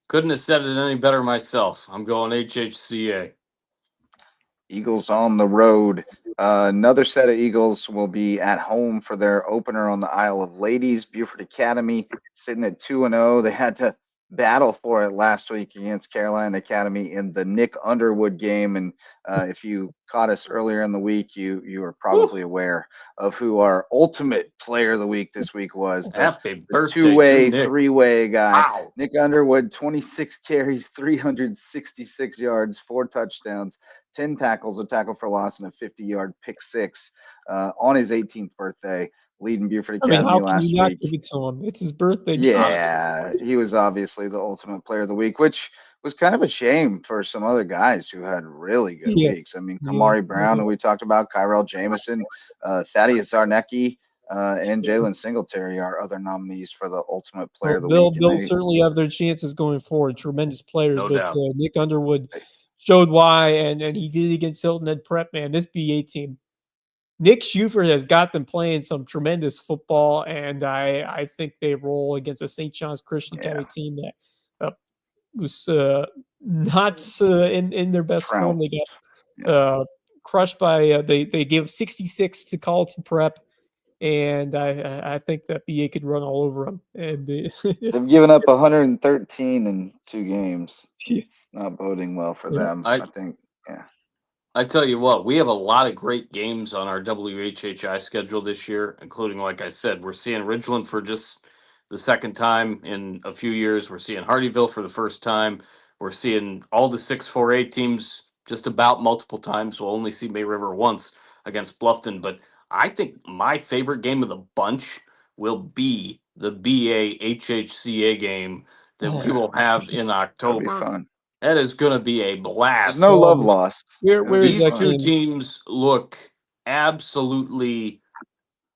Speaker 3: Couldn't have said it any better myself. I'm going HHCA.
Speaker 1: Eagles on the road. Another set of Eagles will be at home for their opener on the Isle of Ladies. Buford Academy sitting at 2-0. They had to battle for it last week against Carolina Academy in the Nick Underwood game. And if you caught us earlier in the week, you were probably aware of who our ultimate player of the week this week was.
Speaker 3: Happy
Speaker 1: The
Speaker 3: birthday
Speaker 1: two-way,
Speaker 3: to Nick.
Speaker 1: three-way guy.
Speaker 3: Wow.
Speaker 1: Nick Underwood, 26 carries, 366 yards, 4 touchdowns, 10 tackles, a tackle for loss, and a 50-yard pick six on his 18th birthday, leading Buford
Speaker 2: I mean,
Speaker 1: Academy
Speaker 2: how can
Speaker 1: last
Speaker 2: you not
Speaker 1: week.
Speaker 2: give it to him? It's his birthday.
Speaker 1: Yeah, he was obviously the ultimate player of the week, which was kind of a shame for some other guys who had really good
Speaker 2: Yeah.
Speaker 1: weeks. I mean,
Speaker 2: Yeah,
Speaker 1: Kamari Brown,
Speaker 2: yeah.
Speaker 1: who we talked about, Kyrell Jamison, Thaddeus Zarnecki, and Jalen Singletary are other nominees for the ultimate player of the week. And
Speaker 2: They'll certainly have their chances going forward. Tremendous players,
Speaker 3: No
Speaker 2: but
Speaker 3: doubt.
Speaker 2: Nick Underwood showed why, and he did it against Hilton Ed Prep. Man, this BA team, Nick Schufert has got them playing some tremendous football, and I think they roll against a St. John's Christian Academy team that was not in their best form. They got crushed by they gave 66 to Colleton Prep. And I think that BA could run all over them. And
Speaker 1: they've given up 113 in 2 games.
Speaker 2: yes.
Speaker 1: Not boding well for
Speaker 2: Yeah.
Speaker 1: them. I think, yeah.
Speaker 3: I tell you what, we have a lot of great games on our WHHI schedule this year, including, like I said, we're seeing Ridgeland for just the second time in a few years. We're seeing Hardeeville for the first time. We're seeing all the 6-4-8 teams just about multiple times. We'll only see May River once against Bluffton. But I think my favorite game of the bunch will be the BA HHCA game that we will have in
Speaker 1: That'll be
Speaker 3: October.
Speaker 1: fun.
Speaker 3: That is going to be a blast.
Speaker 1: There's no love lost.
Speaker 2: Where is
Speaker 3: These
Speaker 2: that
Speaker 3: two
Speaker 2: game?
Speaker 3: teams look absolutely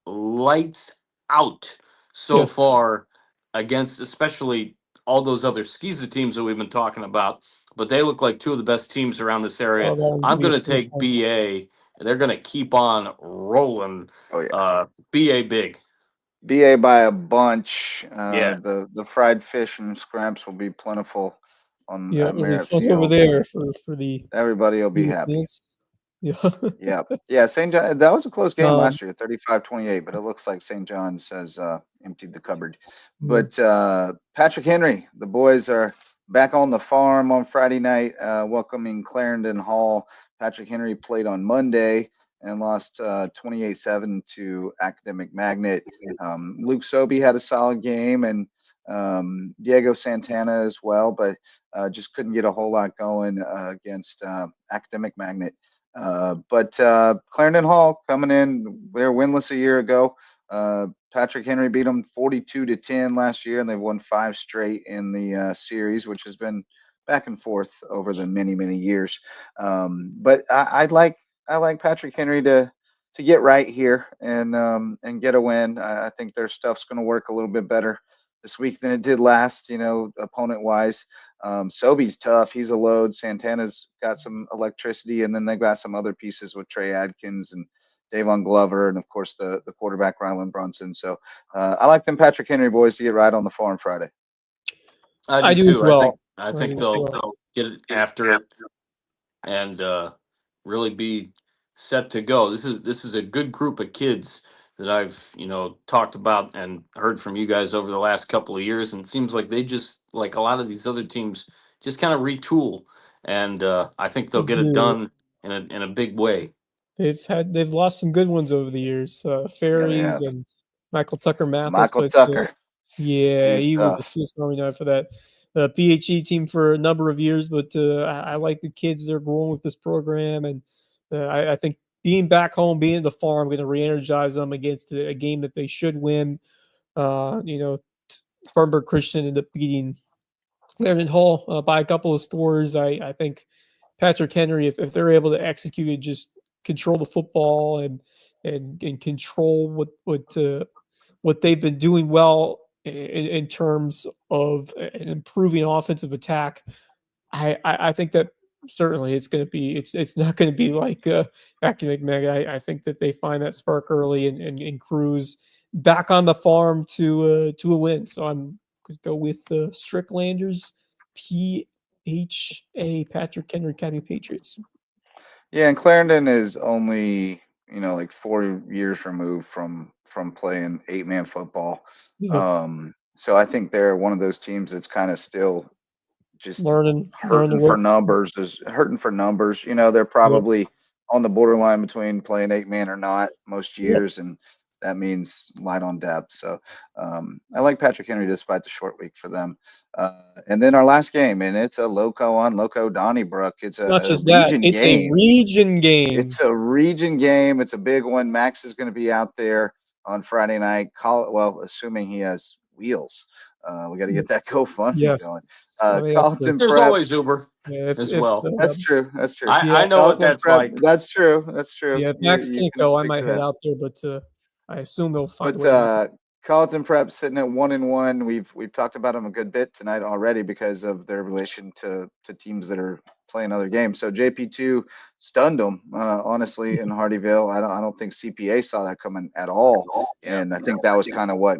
Speaker 3: lights out so
Speaker 2: Yes.
Speaker 3: far against especially all those other SCFCA teams that we've been talking about. But they look like two of the best teams around this area. I'm going to take BA. They're going to keep on rolling.
Speaker 1: Oh, yeah.
Speaker 3: BA big.
Speaker 1: BA by a bunch.
Speaker 3: Yeah.
Speaker 1: The fried fish and scraps will be plentiful on
Speaker 2: Yeah,
Speaker 1: at
Speaker 2: it'll be
Speaker 1: Merritt
Speaker 2: fun
Speaker 1: Field.
Speaker 2: over there for the
Speaker 1: Everybody will be happy.
Speaker 2: Yeah.
Speaker 1: Yeah. St. John. That was a close game last year, 35-28. But it looks like St. John's has emptied the cupboard. But Patrick Henry, the boys are back on the farm on Friday night, welcoming Clarendon Hall. Patrick Henry played on Monday and lost 28-7 to Academic Magnet. Luke Sobey had a solid game, and Diego Santana as well, but just couldn't get a whole lot going against Academic Magnet. But Clarendon Hall coming in, they were winless a year ago. Patrick Henry beat them 42-10 last year, and they've won 5 straight in the series, which has been back and forth over the many years. But I like Patrick Henry to get right here and get a win. I think their stuff's going to work a little bit better this week than it did last, opponent wise. Sobey's tough. He's a load. Santana's got some electricity, and then they've got some other pieces with Trey Adkins and Davon Glover, and of course the quarterback Rylan Brunson. So I like them Patrick Henry boys to get right on the farm Friday.
Speaker 3: I do too.
Speaker 2: As well.
Speaker 3: I think they'll get it after it and really be set to go. This is a good group of kids that I've, talked about and heard from you guys over the last couple of years. And it seems like they just, like a lot of these other teams, just kind of retool. And I think they'll get it done in a big way.
Speaker 2: They've lost some good ones over the years.
Speaker 1: Yeah, they
Speaker 2: Fairies
Speaker 1: have.
Speaker 2: and Michael Tucker Mathis,
Speaker 1: Michael
Speaker 2: but
Speaker 1: Tucker.
Speaker 2: yeah,
Speaker 1: He's
Speaker 2: he was a
Speaker 1: tough.
Speaker 2: Swiss Army knife for that PHE team for a number of years. But I like the kids that are growing with this program, and I think being back home, being at the farm, going to re-energize them against a game that they should win. Spartanburg Christian ended up beating Clarendon Hall by a couple of scores. I think Patrick Henry, if they're able to execute and just control the football and control what they've been doing well in terms of an improving offensive attack, I think that certainly it's going to be it's not going to be like Academic Mega. I think that they find that spark early and cruise back on the farm to a win. So I'm going to go with the Stricklanders, PHA Patrick Henry County Patriots.
Speaker 1: Yeah, and Clarendon is only like 4 years removed from playing 8-man football.
Speaker 2: Yeah.
Speaker 1: So I think they're one of those teams that's kind of still just
Speaker 2: learn the
Speaker 1: hurting for
Speaker 2: ropes.
Speaker 1: numbers. They're probably on the borderline between playing 8-man or not most years, and that means light on depth. So I like Patrick Henry despite the short week for them. And then our last game, and it's a Lowco on Lowco Donnybrook. It's
Speaker 2: Not
Speaker 1: a
Speaker 2: just that,
Speaker 1: region
Speaker 2: it's
Speaker 1: game.
Speaker 2: a region game.
Speaker 1: It's a region game. It's a big one. Max is going to be out there on Friday night. Assuming he has wheels. We got to get that GoFundMe going. Carlton
Speaker 3: There's
Speaker 1: Prep.
Speaker 3: always Uber as well.
Speaker 1: That's true. That's true.
Speaker 3: I know what that's
Speaker 1: Prep,
Speaker 3: like.
Speaker 1: That's true. That's true.
Speaker 2: Yeah, if Max can't go, I might head
Speaker 1: that.
Speaker 2: out there, but I assume they'll find a way.
Speaker 1: But Carlton Prep sitting at 1-1. We've talked about them a good bit tonight already because of their relation to teams that are playing other games. So JP2 stunned them, honestly, in Hardeeville. I don't think CPA saw that coming at all, and I think that was kind of what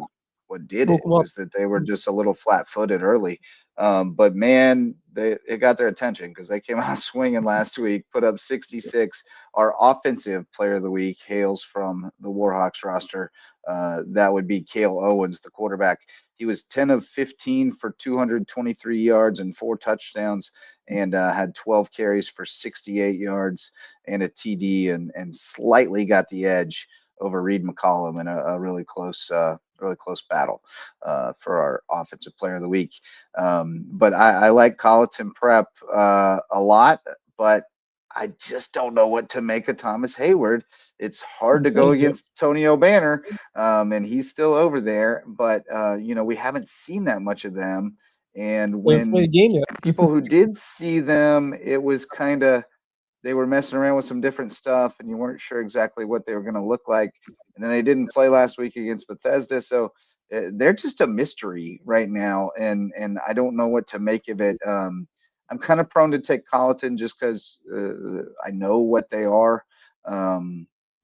Speaker 1: did it, was that they were just a little flat-footed early. But man, it got their attention because they came out swinging last week, put up 66. Our offensive player of the week hails from the Warhawks roster. That would be Cale Owens, the quarterback. He was 10 of 15 for 223 yards and 4 touchdowns, and had 12 carries for 68 yards and a TD, and slightly got the edge over Reed McCollum in a really close battle for our offensive player of the week. But I like Colleton Prep a lot, but I just don't know what to make of Thomas Hayward. It's hard to go against Tony O'Banner, and he's still over there. But we haven't seen that much of them. And when people who did see them, it was kind of, they were messing around with some different stuff, and you weren't sure exactly what they were going to look like. And then they didn't play last week against Bethesda, so they're just a mystery right now, and I don't know what to make of it. I'm kind of prone to take Colleton just because I know what they are.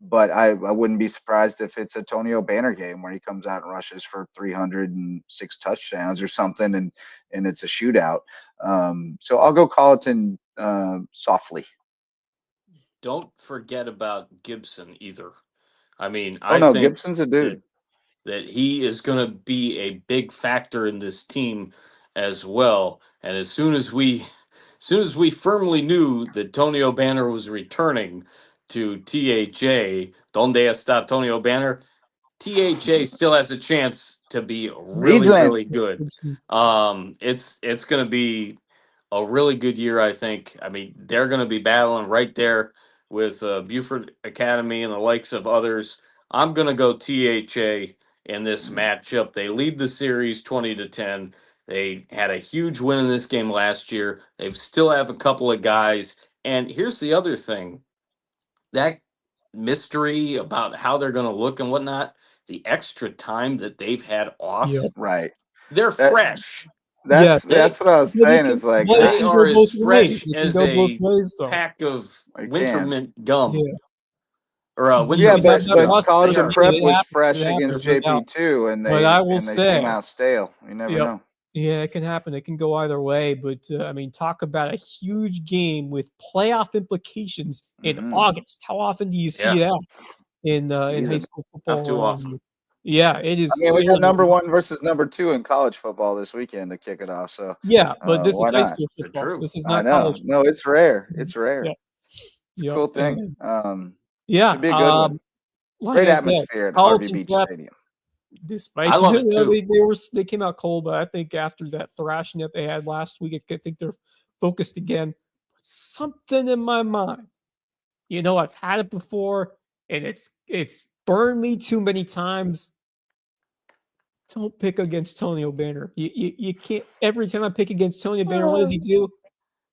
Speaker 1: But I wouldn't be surprised if it's a Tony O'Banner game where he comes out and rushes for 306 touchdowns or something, and it's a shootout. So I'll go Colleton softly.
Speaker 3: Don't forget about Gibson either. I mean, think
Speaker 1: Gibson's a dude.
Speaker 3: That he is going to be a big factor in this team as well. And as soon as we firmly knew that Tony O'Banner was returning to THA, donde está Tony O'Banner? THA still has a chance to be really, really good. It's going to be a really good year, I think. I mean, they're going to be battling right there with Buford Academy and the likes of others. I'm going to go THA in this matchup. They lead the series 20-10. They had a huge win in this game last year. They still have a couple of guys. And here's the other thing. That mystery about how they're going to look and whatnot, the extra time that they've had off.
Speaker 1: Right.
Speaker 3: They're fresh.
Speaker 1: That's what I was saying. Is like
Speaker 3: they are as fresh as a pack of winter mint gum.
Speaker 2: Yeah.
Speaker 3: Or
Speaker 1: but Colleton Prep was fresh against JP2, and they came out stale. You never know.
Speaker 2: Yeah, it can happen. It can go either way. But I mean, talk about a huge game with playoff implications in August. How often do you see that? in high
Speaker 1: Season.
Speaker 2: school
Speaker 3: Not too
Speaker 2: football.
Speaker 3: often.
Speaker 2: Yeah, it
Speaker 1: I
Speaker 2: is.
Speaker 1: mean, we
Speaker 2: It
Speaker 1: got
Speaker 2: is
Speaker 1: number 1 versus number 2 in college football this weekend to kick it off. So
Speaker 2: yeah, but this is
Speaker 1: why
Speaker 2: high
Speaker 1: not?
Speaker 2: school football.
Speaker 3: True.
Speaker 2: This is
Speaker 1: I
Speaker 2: not
Speaker 1: know.
Speaker 2: college.
Speaker 1: No, it's rare.
Speaker 2: Mhm.
Speaker 1: It's rare.
Speaker 2: Yeah.
Speaker 1: It's a
Speaker 2: Yep.
Speaker 1: cool thing.
Speaker 2: Yeah.
Speaker 1: Should be a good one.
Speaker 2: Like
Speaker 1: Great
Speaker 2: I said,
Speaker 1: atmosphere at Harvey
Speaker 2: Carlton
Speaker 1: Beach
Speaker 2: Prep,
Speaker 1: Stadium.
Speaker 2: despite
Speaker 3: I love it too.
Speaker 2: they came out cold, but I think after that thrashing that they had last week, I think they're focused again. Something in my mind, I've had it before, and it's burned me too many times. Don't pick against Tony O'Banner. You can't. Every time I pick against Tony O'Banner, what does he do?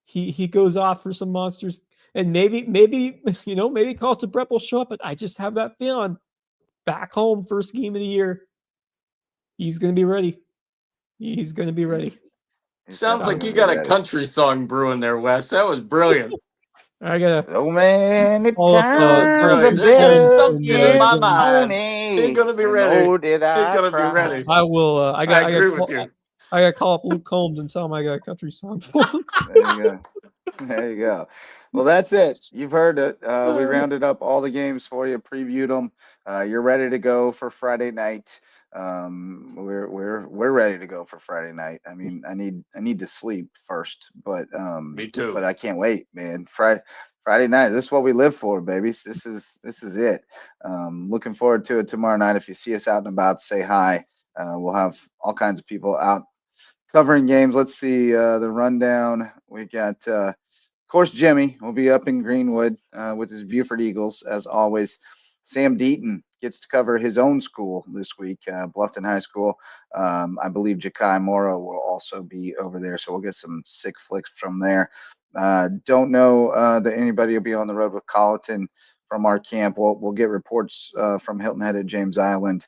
Speaker 2: He goes off for some monsters, and maybe Carlton Prep will show up. But I just have that feeling back home, first game of the year, he's going to be ready. He's going to be ready.
Speaker 1: He's
Speaker 3: Sounds like
Speaker 1: definitely
Speaker 3: you
Speaker 1: gonna
Speaker 3: got
Speaker 1: be
Speaker 3: a
Speaker 1: ready.
Speaker 3: country song brewing there, Wes. That was brilliant.
Speaker 2: I gotta
Speaker 1: So many
Speaker 2: call up,
Speaker 1: times I
Speaker 3: Brilliant.
Speaker 2: Greg
Speaker 3: There's
Speaker 1: bet
Speaker 2: and
Speaker 3: something in my
Speaker 1: against
Speaker 2: Jim.
Speaker 3: mind. Ain't
Speaker 1: Tony,
Speaker 3: gonna be
Speaker 1: and
Speaker 3: ready.
Speaker 1: oh, did
Speaker 3: Ain't
Speaker 1: I
Speaker 3: gonna be
Speaker 1: cry?
Speaker 3: ready.
Speaker 2: I will. I
Speaker 3: I agree with you.
Speaker 2: I got to call up Luke Combs and tell him I got a country song for him.
Speaker 1: There you go. There you go. Well, that's it. You've heard it. We rounded up all the games for you, previewed them. You're ready to go for Friday night. We're ready to go for Friday night. I mean, I need to sleep first, but
Speaker 3: Me too.
Speaker 1: but I can't wait, man. Friday night. This is what we live for, babies. This is it. Looking forward to it tomorrow night. If you see us out and about, say hi. We'll have all kinds of people out covering games. Let's see the rundown. We got, of course, Jimmy will be up in Greenwood with his Buford Eagles, as always. Sam Deaton gets to cover his own school this week, Bluffton High School. I believe Jakai Morrow will also be over there, so we'll get some sick flicks from there. Don't know that anybody will be on the road with Colleton from our camp. We'll get reports from Hilton Head at James Island.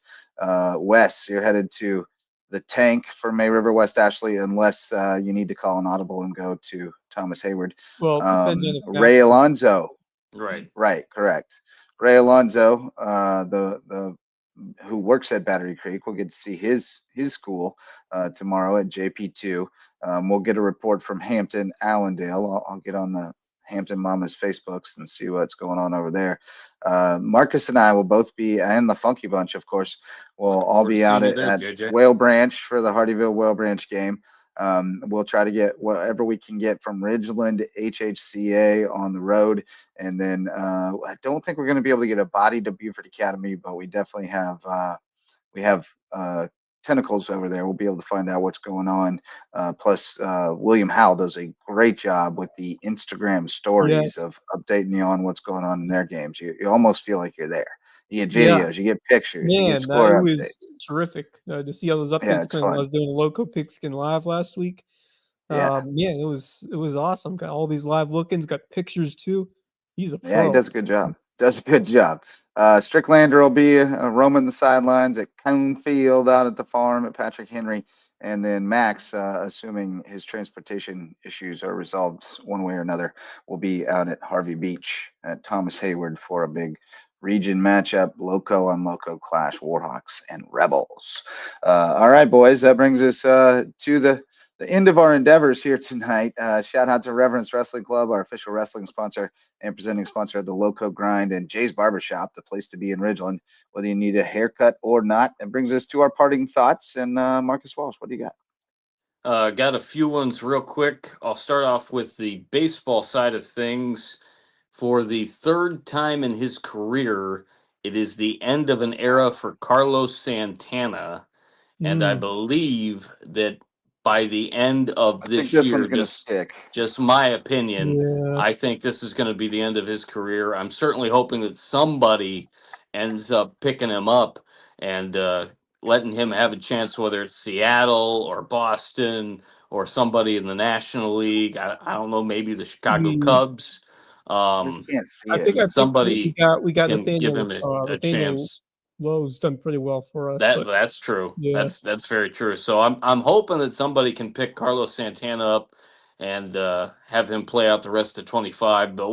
Speaker 1: Wes, you're headed to the tank for May River West Ashley, unless you need to call an audible and go to Thomas Hayward.
Speaker 2: Well, it depends on if
Speaker 1: Ray
Speaker 2: Max is-
Speaker 1: Alonzo.
Speaker 3: Right.
Speaker 1: Correct. Ray Alonzo, the who works at Battery Creek, we'll get to see his school tomorrow at JP2. We'll get a report from Hampton Allendale. I'll get on the Hampton Mamas Facebooks and see what's going on over there. Marcus and I will both be, and the Funky Bunch, of course, will
Speaker 3: Looking
Speaker 1: all
Speaker 3: forward to
Speaker 1: be
Speaker 3: seeing
Speaker 1: out
Speaker 3: you
Speaker 1: at,
Speaker 3: there,
Speaker 1: at
Speaker 3: JJ.
Speaker 1: Whale Branch for the Hardeeville Whale Branch game. We'll try to get whatever we can get from Ridgeland HHCA on the road. And then I don't think we're going to be able to get a body to Buford Academy, but we definitely have tentacles over there. We'll be able to find out what's going on. Plus, William Howell does a great job with the Instagram stories
Speaker 2: Yes.
Speaker 1: of updating you on what's going on in their games. You almost feel like you're there. You get
Speaker 2: Yeah.
Speaker 1: videos, you get pictures, you
Speaker 2: Man,
Speaker 1: get score
Speaker 2: it was
Speaker 1: updates.
Speaker 2: terrific to see all those updates.
Speaker 1: Yeah, it's
Speaker 2: When I
Speaker 1: fun.
Speaker 2: was doing Loco Pigskin Live last week.
Speaker 1: Yeah.
Speaker 2: It was awesome. Got all these live look-ins, got pictures too. He's a pro.
Speaker 1: Yeah, he does a good job. Stricklander will be roaming the sidelines at Cone Field out at the farm at Patrick Henry. And then Max, assuming his transportation issues are resolved one way or another, will be out at Harvey Beach at Thomas Hayward for a big region matchup, Loco on Loco clash, Warhawks and Rebels. All right, boys, that brings us to the end of our endeavors here tonight. Shout out to Reverence Wrestling Club, our official wrestling sponsor and presenting sponsor of the Loco Grind and Jay's Barbershop, the place to be in Ridgeland, whether you need a haircut or not. It brings us to our parting thoughts. And Marcus Walsh, what do you got?
Speaker 3: Got a few ones real quick. I'll start off with the baseball side of things. For the third time in his career, it is the end of an era for Carlos Santana. And I believe that by the end of
Speaker 1: I think
Speaker 3: this
Speaker 1: this
Speaker 3: year,
Speaker 1: one's going to stick.
Speaker 3: just my opinion,
Speaker 2: Yeah.
Speaker 3: I think this is going to be the end of his career. I'm certainly hoping that somebody ends up picking him up and letting him have a chance, whether it's Seattle or Boston or somebody in the National League. I don't know, maybe the Chicago
Speaker 2: We-
Speaker 3: Cubs.
Speaker 1: Just can't see
Speaker 2: I
Speaker 1: it.
Speaker 2: think we
Speaker 3: Somebody
Speaker 2: got
Speaker 3: can give
Speaker 2: Nathaniel.
Speaker 3: him a
Speaker 2: Nathaniel
Speaker 3: chance.
Speaker 2: Lowe's done pretty well for us. but
Speaker 3: That's true.
Speaker 2: yeah.
Speaker 3: That's very true. So I'm hoping that somebody can pick Carlos Santana up and have him play out the rest of 25. But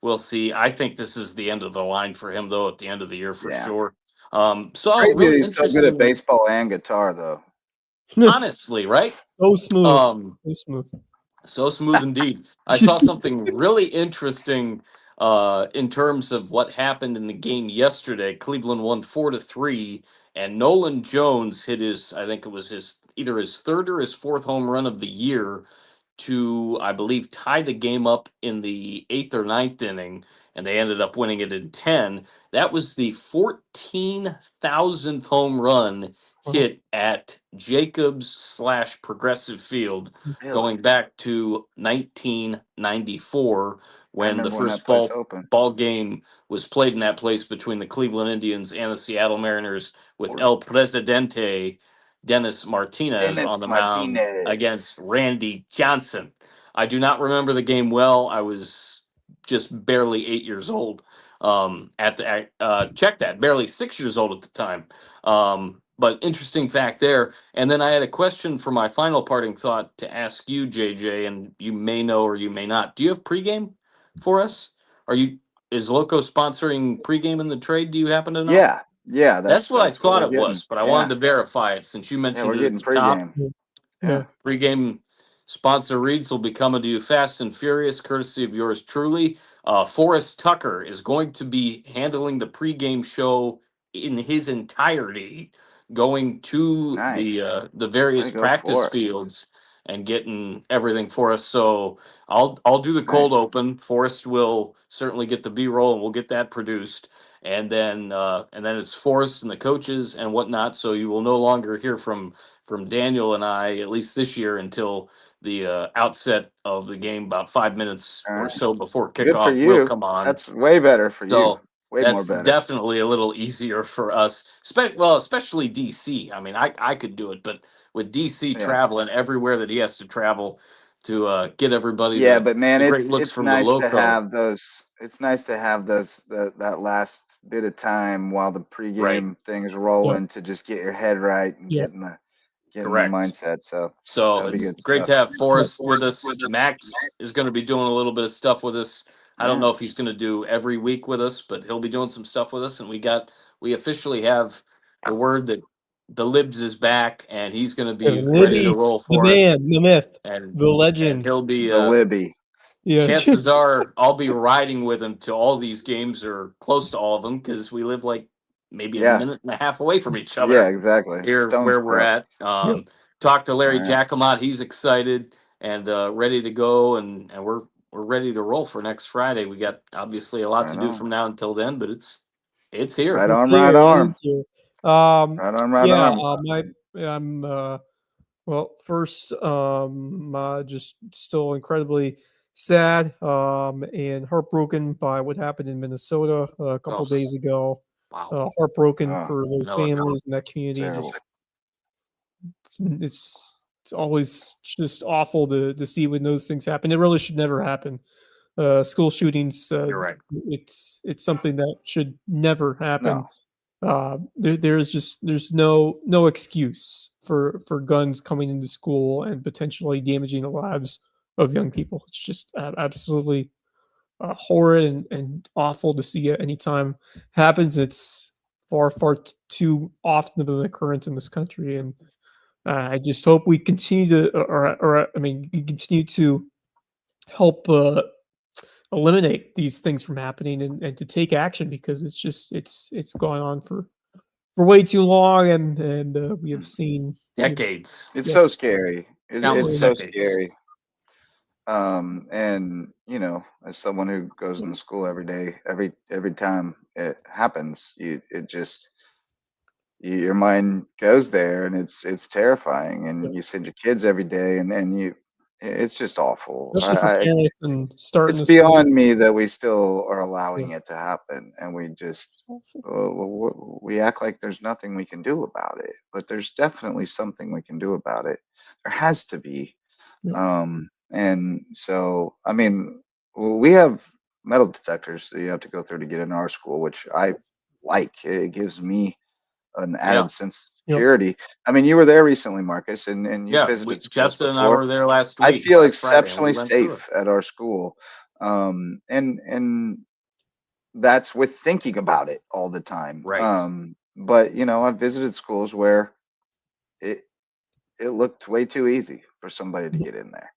Speaker 3: we'll see. I think this is the end of the line for him, though. At the end of the year, for
Speaker 1: Yeah.
Speaker 3: sure.
Speaker 1: Crazy that
Speaker 3: Really
Speaker 1: he's so good at
Speaker 3: interesting.
Speaker 1: baseball and guitar, though.
Speaker 3: Honestly, right?
Speaker 2: So smooth.
Speaker 3: Um,
Speaker 2: So smooth.
Speaker 3: So smooth indeed. I saw something really interesting In terms of what happened in the game yesterday, Cleveland won 4-3, and Nolan Jones hit I think it was either his third or his fourth home run of the year to, I believe, tie the game up in the 8th or ninth inning, and they ended up winning it in 10. That was the 14,000th home run hit at Jacobs/Progressive Field
Speaker 1: Really?
Speaker 3: going back to 1994
Speaker 1: I
Speaker 3: when the
Speaker 1: remember when
Speaker 3: first
Speaker 1: that place opened.
Speaker 3: ball game was played in that place between the Cleveland Indians and the Seattle Mariners with
Speaker 1: Or-
Speaker 3: El Presidente Dennis Martinez on
Speaker 1: Dennis
Speaker 3: the mound against
Speaker 1: Martinez.
Speaker 3: Randy Johnson. I do not remember the game well. I was just barely 8 years old check that, barely 6 years old at the time. But interesting fact there. And then I had a question for my final parting thought to ask you, JJ, and you may know or you may not. Do you have pregame for us? Is Loco sponsoring pregame in the trade? Do you happen to know?
Speaker 1: Yeah,
Speaker 3: That's what I
Speaker 1: that's what
Speaker 3: thought
Speaker 1: we're
Speaker 3: it
Speaker 1: getting.
Speaker 3: was, but I wanted
Speaker 1: Yeah,
Speaker 3: to verify it since you
Speaker 1: yeah,
Speaker 3: mentioned
Speaker 1: we're
Speaker 3: it at
Speaker 1: getting
Speaker 3: the top.
Speaker 1: pregame.
Speaker 2: Yeah.
Speaker 1: Yeah,
Speaker 3: Pregame sponsor reads will be coming to you fast and furious, courtesy of yours truly. Forrest Tucker is going to be handling the pregame show in his entirety, going to
Speaker 1: nice.
Speaker 3: the
Speaker 1: Way
Speaker 3: various
Speaker 1: to go,
Speaker 3: practice
Speaker 1: Forrest.
Speaker 3: fields and getting everything for us. So I'll do the cold
Speaker 1: Nice.
Speaker 3: open. Forrest will certainly get the B-roll, and we'll get that produced. And then it's Forrest and the coaches and whatnot. So you will no longer hear from Daniel and I, at least this year, until the outset of the game, about 5 minutes
Speaker 1: All
Speaker 3: or
Speaker 1: right.
Speaker 3: so before
Speaker 1: Good for
Speaker 3: kickoff. Will
Speaker 1: you.
Speaker 3: come on.
Speaker 1: That's way better for you.
Speaker 3: So
Speaker 1: Way more
Speaker 3: that's
Speaker 1: better.
Speaker 3: definitely a little easier for us. Especially DC. I mean, I could do it, but with DC
Speaker 1: Yeah.
Speaker 3: traveling everywhere that he has to travel to get everybody
Speaker 1: Yeah, but man,
Speaker 3: the great looks
Speaker 1: it's
Speaker 3: from the
Speaker 1: nice to
Speaker 3: Loco.
Speaker 1: have those. It's nice to have that last bit of time while the
Speaker 3: Right.
Speaker 1: pregame thing is
Speaker 2: Yeah.
Speaker 1: rolling to just get your head right and
Speaker 2: Yeah.
Speaker 1: get in the
Speaker 3: Correct.
Speaker 1: mindset. So
Speaker 3: So
Speaker 1: that'll be
Speaker 3: it's
Speaker 1: good
Speaker 3: great
Speaker 1: stuff.
Speaker 3: to have Forrest with us. Max is going to be doing a little bit of stuff with us. I don't
Speaker 1: Yeah.
Speaker 3: know if he's going to do every week with us, but he'll be doing some stuff with us. And we officially have the word that the Libs is back, and he's going to be ready to
Speaker 2: Libby,
Speaker 3: roll
Speaker 2: the
Speaker 3: for us.
Speaker 2: man, the myth,
Speaker 3: And
Speaker 2: the legend.
Speaker 3: he'll be.
Speaker 1: The Libby.
Speaker 2: Yeah.
Speaker 3: Chances are I'll be riding with him to all these games or close to all of them because we live like maybe a
Speaker 1: Yeah.
Speaker 3: minute and a half away from each
Speaker 1: Yeah,
Speaker 3: other
Speaker 1: exactly.
Speaker 3: here
Speaker 1: Stone's
Speaker 3: where we're
Speaker 1: throw.
Speaker 3: at.
Speaker 2: Yep.
Speaker 3: Talked to Larry
Speaker 1: All right.
Speaker 3: Jacomot. He's excited and ready to go, and we're ready to roll for next Friday. We got obviously a lot
Speaker 1: Right
Speaker 3: to do
Speaker 1: on.
Speaker 3: from now until then, but it's here.
Speaker 1: Right
Speaker 2: It's
Speaker 1: on,
Speaker 2: here.
Speaker 1: right
Speaker 2: It
Speaker 1: on.
Speaker 2: is here.
Speaker 1: Right on, right
Speaker 2: Yeah.
Speaker 1: on.
Speaker 2: I'm. Well, first, just still incredibly sad, and heartbroken by what happened in Minnesota a couple
Speaker 3: Oh,
Speaker 2: days ago.
Speaker 3: wow.
Speaker 2: Heartbroken
Speaker 1: Oh,
Speaker 2: for those
Speaker 3: No,
Speaker 2: families in that community.
Speaker 1: terrible.
Speaker 2: Just it's always just awful to see when those things happen. It really should never happen. School shootings.
Speaker 3: you're right.
Speaker 2: It's something that should never happen.
Speaker 1: No.
Speaker 2: There's no excuse for guns coming into school and potentially damaging the lives of young people. It's just absolutely horrid and awful to see it anytime happens. It's far too often of an occurrence in this country, and I just hope we continue to, or I mean, we continue to help eliminate these things from happening and to take action, because it's going on for way too long, and we have seen
Speaker 3: Decades.
Speaker 1: It's
Speaker 2: yes,
Speaker 1: so scary. It's
Speaker 3: Countless
Speaker 1: so
Speaker 3: decades.
Speaker 1: scary. And as someone who goes into school every day, every time it happens, your mind goes there, and it's terrifying, and you send your kids every day, and it's just awful.
Speaker 2: especially for parents and starting
Speaker 1: It's
Speaker 2: to school.
Speaker 1: beyond me that we still are allowing
Speaker 2: Yeah.
Speaker 1: it to happen, and we act like there's nothing we can do about it, but there's definitely something we can do about it. There has to be.
Speaker 2: Yeah.
Speaker 1: And so, I mean, we have metal detectors that you have to go through to get in our school, which I like. It gives me an
Speaker 3: Yeah.
Speaker 1: added sense of
Speaker 2: Yep.
Speaker 1: security. I mean, you were there recently, Marcus, and you
Speaker 3: Yeah.
Speaker 1: visited schools
Speaker 3: Jessa and I
Speaker 1: before.
Speaker 3: were there last
Speaker 1: I
Speaker 3: week,
Speaker 1: feel
Speaker 3: last Friday, and we
Speaker 1: exceptionally
Speaker 3: went through it.
Speaker 1: safe at our school. And that's with thinking about it all the time.
Speaker 3: Right.
Speaker 1: But I've visited schools where it looked way too easy for somebody to get in there.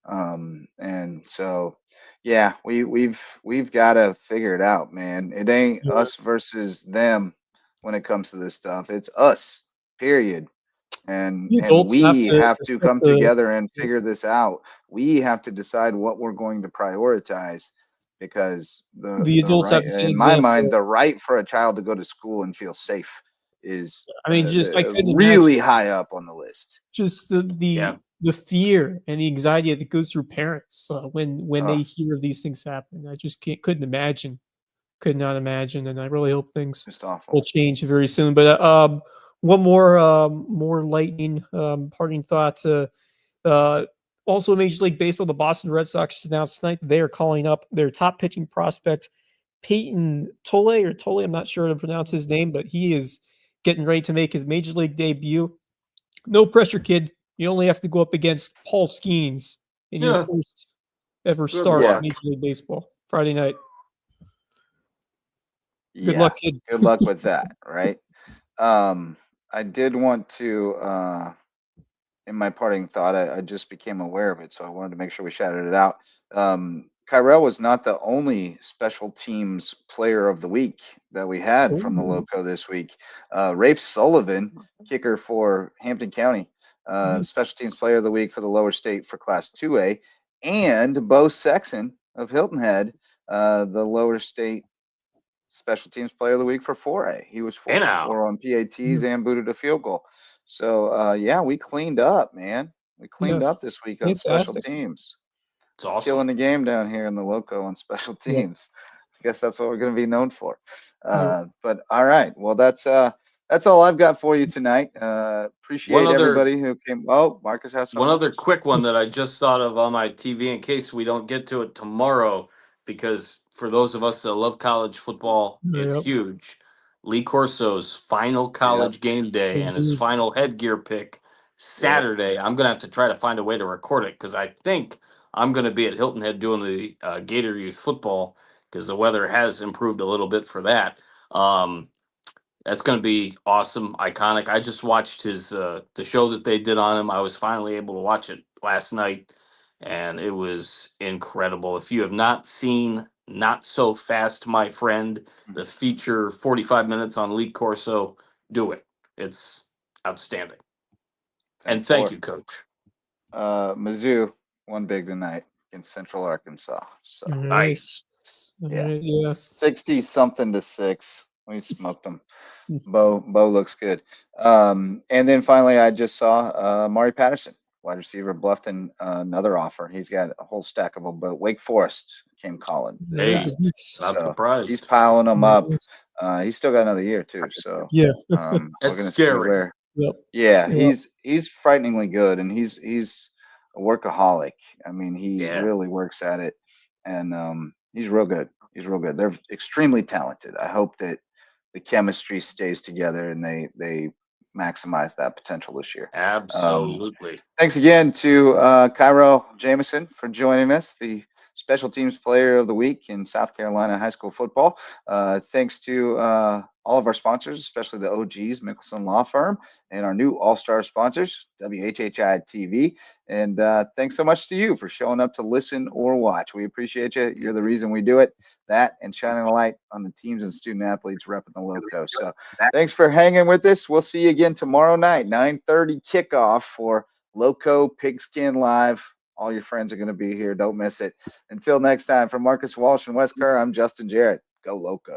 Speaker 1: And so, Yeah, we've got to figure it out, man. It ain't
Speaker 2: Yeah.
Speaker 1: us versus them when it comes to this stuff. It's us, period. And
Speaker 2: The adults have
Speaker 1: we have
Speaker 2: to
Speaker 1: to
Speaker 2: set
Speaker 1: come
Speaker 2: the
Speaker 1: together and figure this out. We have to decide what we're going to prioritize because
Speaker 2: the
Speaker 1: the
Speaker 2: adults have
Speaker 1: right
Speaker 2: to set an
Speaker 1: in my mind,
Speaker 2: example.
Speaker 1: the right for a child to go to school and feel safe is
Speaker 2: I mean, just I couldn't
Speaker 1: really
Speaker 2: imagine
Speaker 1: high up on the list.
Speaker 2: just
Speaker 3: Yeah.
Speaker 2: the fear and the anxiety that goes through parents when they
Speaker 1: Ugh,
Speaker 2: hear these things happen. I just couldn't imagine, could not imagine, and I really hope things
Speaker 1: just awful.
Speaker 2: will change very soon. But one more lightning parting thought. Uh, Also, in Major League Baseball, the Boston Red Sox announced tonight that they are calling up their top pitching prospect, Peyton Tolle. I'm not sure how to pronounce his name, but he is getting ready to make his Major League debut. No pressure, kid. You only have to go up against Paul Skeens in your
Speaker 3: Yeah.
Speaker 2: first ever
Speaker 3: Good
Speaker 2: start in
Speaker 1: luck.
Speaker 2: Major League Baseball Friday night. Good
Speaker 1: Yeah,
Speaker 2: luck, kid.
Speaker 1: good luck with that, right? I did want to in my parting thought, I just became aware of it, so I wanted to make sure we shouted it out. Kyrell was not the only special teams player of the week that we had from the
Speaker 2: Oh,
Speaker 1: Loco this week. Rafe Sullivan, kicker for Hampton County,
Speaker 2: nice.
Speaker 1: special teams player of the week for the lower state for Class 2A, and Bo Sexton of Hilton Head, the lower state special teams player of the week for 4A. He was 4
Speaker 3: Hey
Speaker 1: for
Speaker 3: now.
Speaker 1: 4 on PATs
Speaker 2: Yeah.
Speaker 1: and booted a field goal. So yeah, we cleaned up, man. We cleaned up
Speaker 2: Yes.
Speaker 1: this week on special
Speaker 2: Fantastic.
Speaker 1: teams.
Speaker 3: It's awesome.
Speaker 1: Killing the game down here in the Loco on special
Speaker 2: Yeah.
Speaker 1: teams. I guess that's what we're going to be known for.
Speaker 2: Yeah.
Speaker 1: But all right, well that's all I've got for you tonight. Appreciate
Speaker 3: other-
Speaker 1: everybody who came. Oh, Marcus has something.
Speaker 3: One other quick one that I just thought of on my TV in case we don't get to it tomorrow, because for those of us that love college football, it's
Speaker 2: Yep.
Speaker 3: huge. Lee Corso's final college game day and his
Speaker 2: Indeed.
Speaker 3: final headgear pick Saturday. I'm going to have to try to find a way to record it because I think I'm going to be at Hilton Head doing the Gator Youth football because the weather has improved a little bit for that. That's going to be awesome, iconic. I just watched his the show that they did on him. I was finally able to watch it last night, and it was incredible. If you have not seen Not So Fast, My Friend, the feature 45 minutes on Lee Corso, do it. It's outstanding. And thank you, Coach.
Speaker 1: Mizzou won big tonight against Central Arkansas. So
Speaker 3: Nice.
Speaker 1: yeah,
Speaker 2: Yeah.
Speaker 1: 60 something to 6. We smoked them. Bo looks good. And then finally, I just saw Maury Patterson, wide receiver, Bluffton, another offer. He's got a whole stack of them, but Wake Forest came calling this
Speaker 3: Hey,
Speaker 1: time.
Speaker 3: not
Speaker 1: So
Speaker 3: surprised.
Speaker 1: he's piling them up. He's still got another year too. So
Speaker 2: Yeah.
Speaker 1: we're
Speaker 3: That's
Speaker 1: gonna see
Speaker 3: scary.
Speaker 1: where.
Speaker 2: Yep.
Speaker 1: Yeah,
Speaker 2: Yep.
Speaker 1: he's frighteningly good, and he's a workaholic. I mean, he
Speaker 3: Yeah.
Speaker 1: really works at it, and he's real good. He's real good. They're extremely talented. I hope that the chemistry stays together and they maximize that potential this year.
Speaker 3: Absolutely.
Speaker 1: Thanks again to Kyrell Jamison for joining us, the Special Teams Player of the Week in South Carolina high school football. Thanks to all of our sponsors, especially the OGs, Mickelson Law Firm, and our new all-star sponsors, WHHI TV. And thanks so much to you for showing up to listen or watch. We appreciate you. You're the reason we do it. That and shining a light on the teams and student athletes repping the Loco. So thanks for hanging with us. We'll see you again tomorrow night, 9:30 kickoff for Loco Pigskin Live. All your friends are going to be here. Don't miss it. Until next time, from Marcus Walsh and Wes Kerr, I'm Justin Jarrett. Go Loco.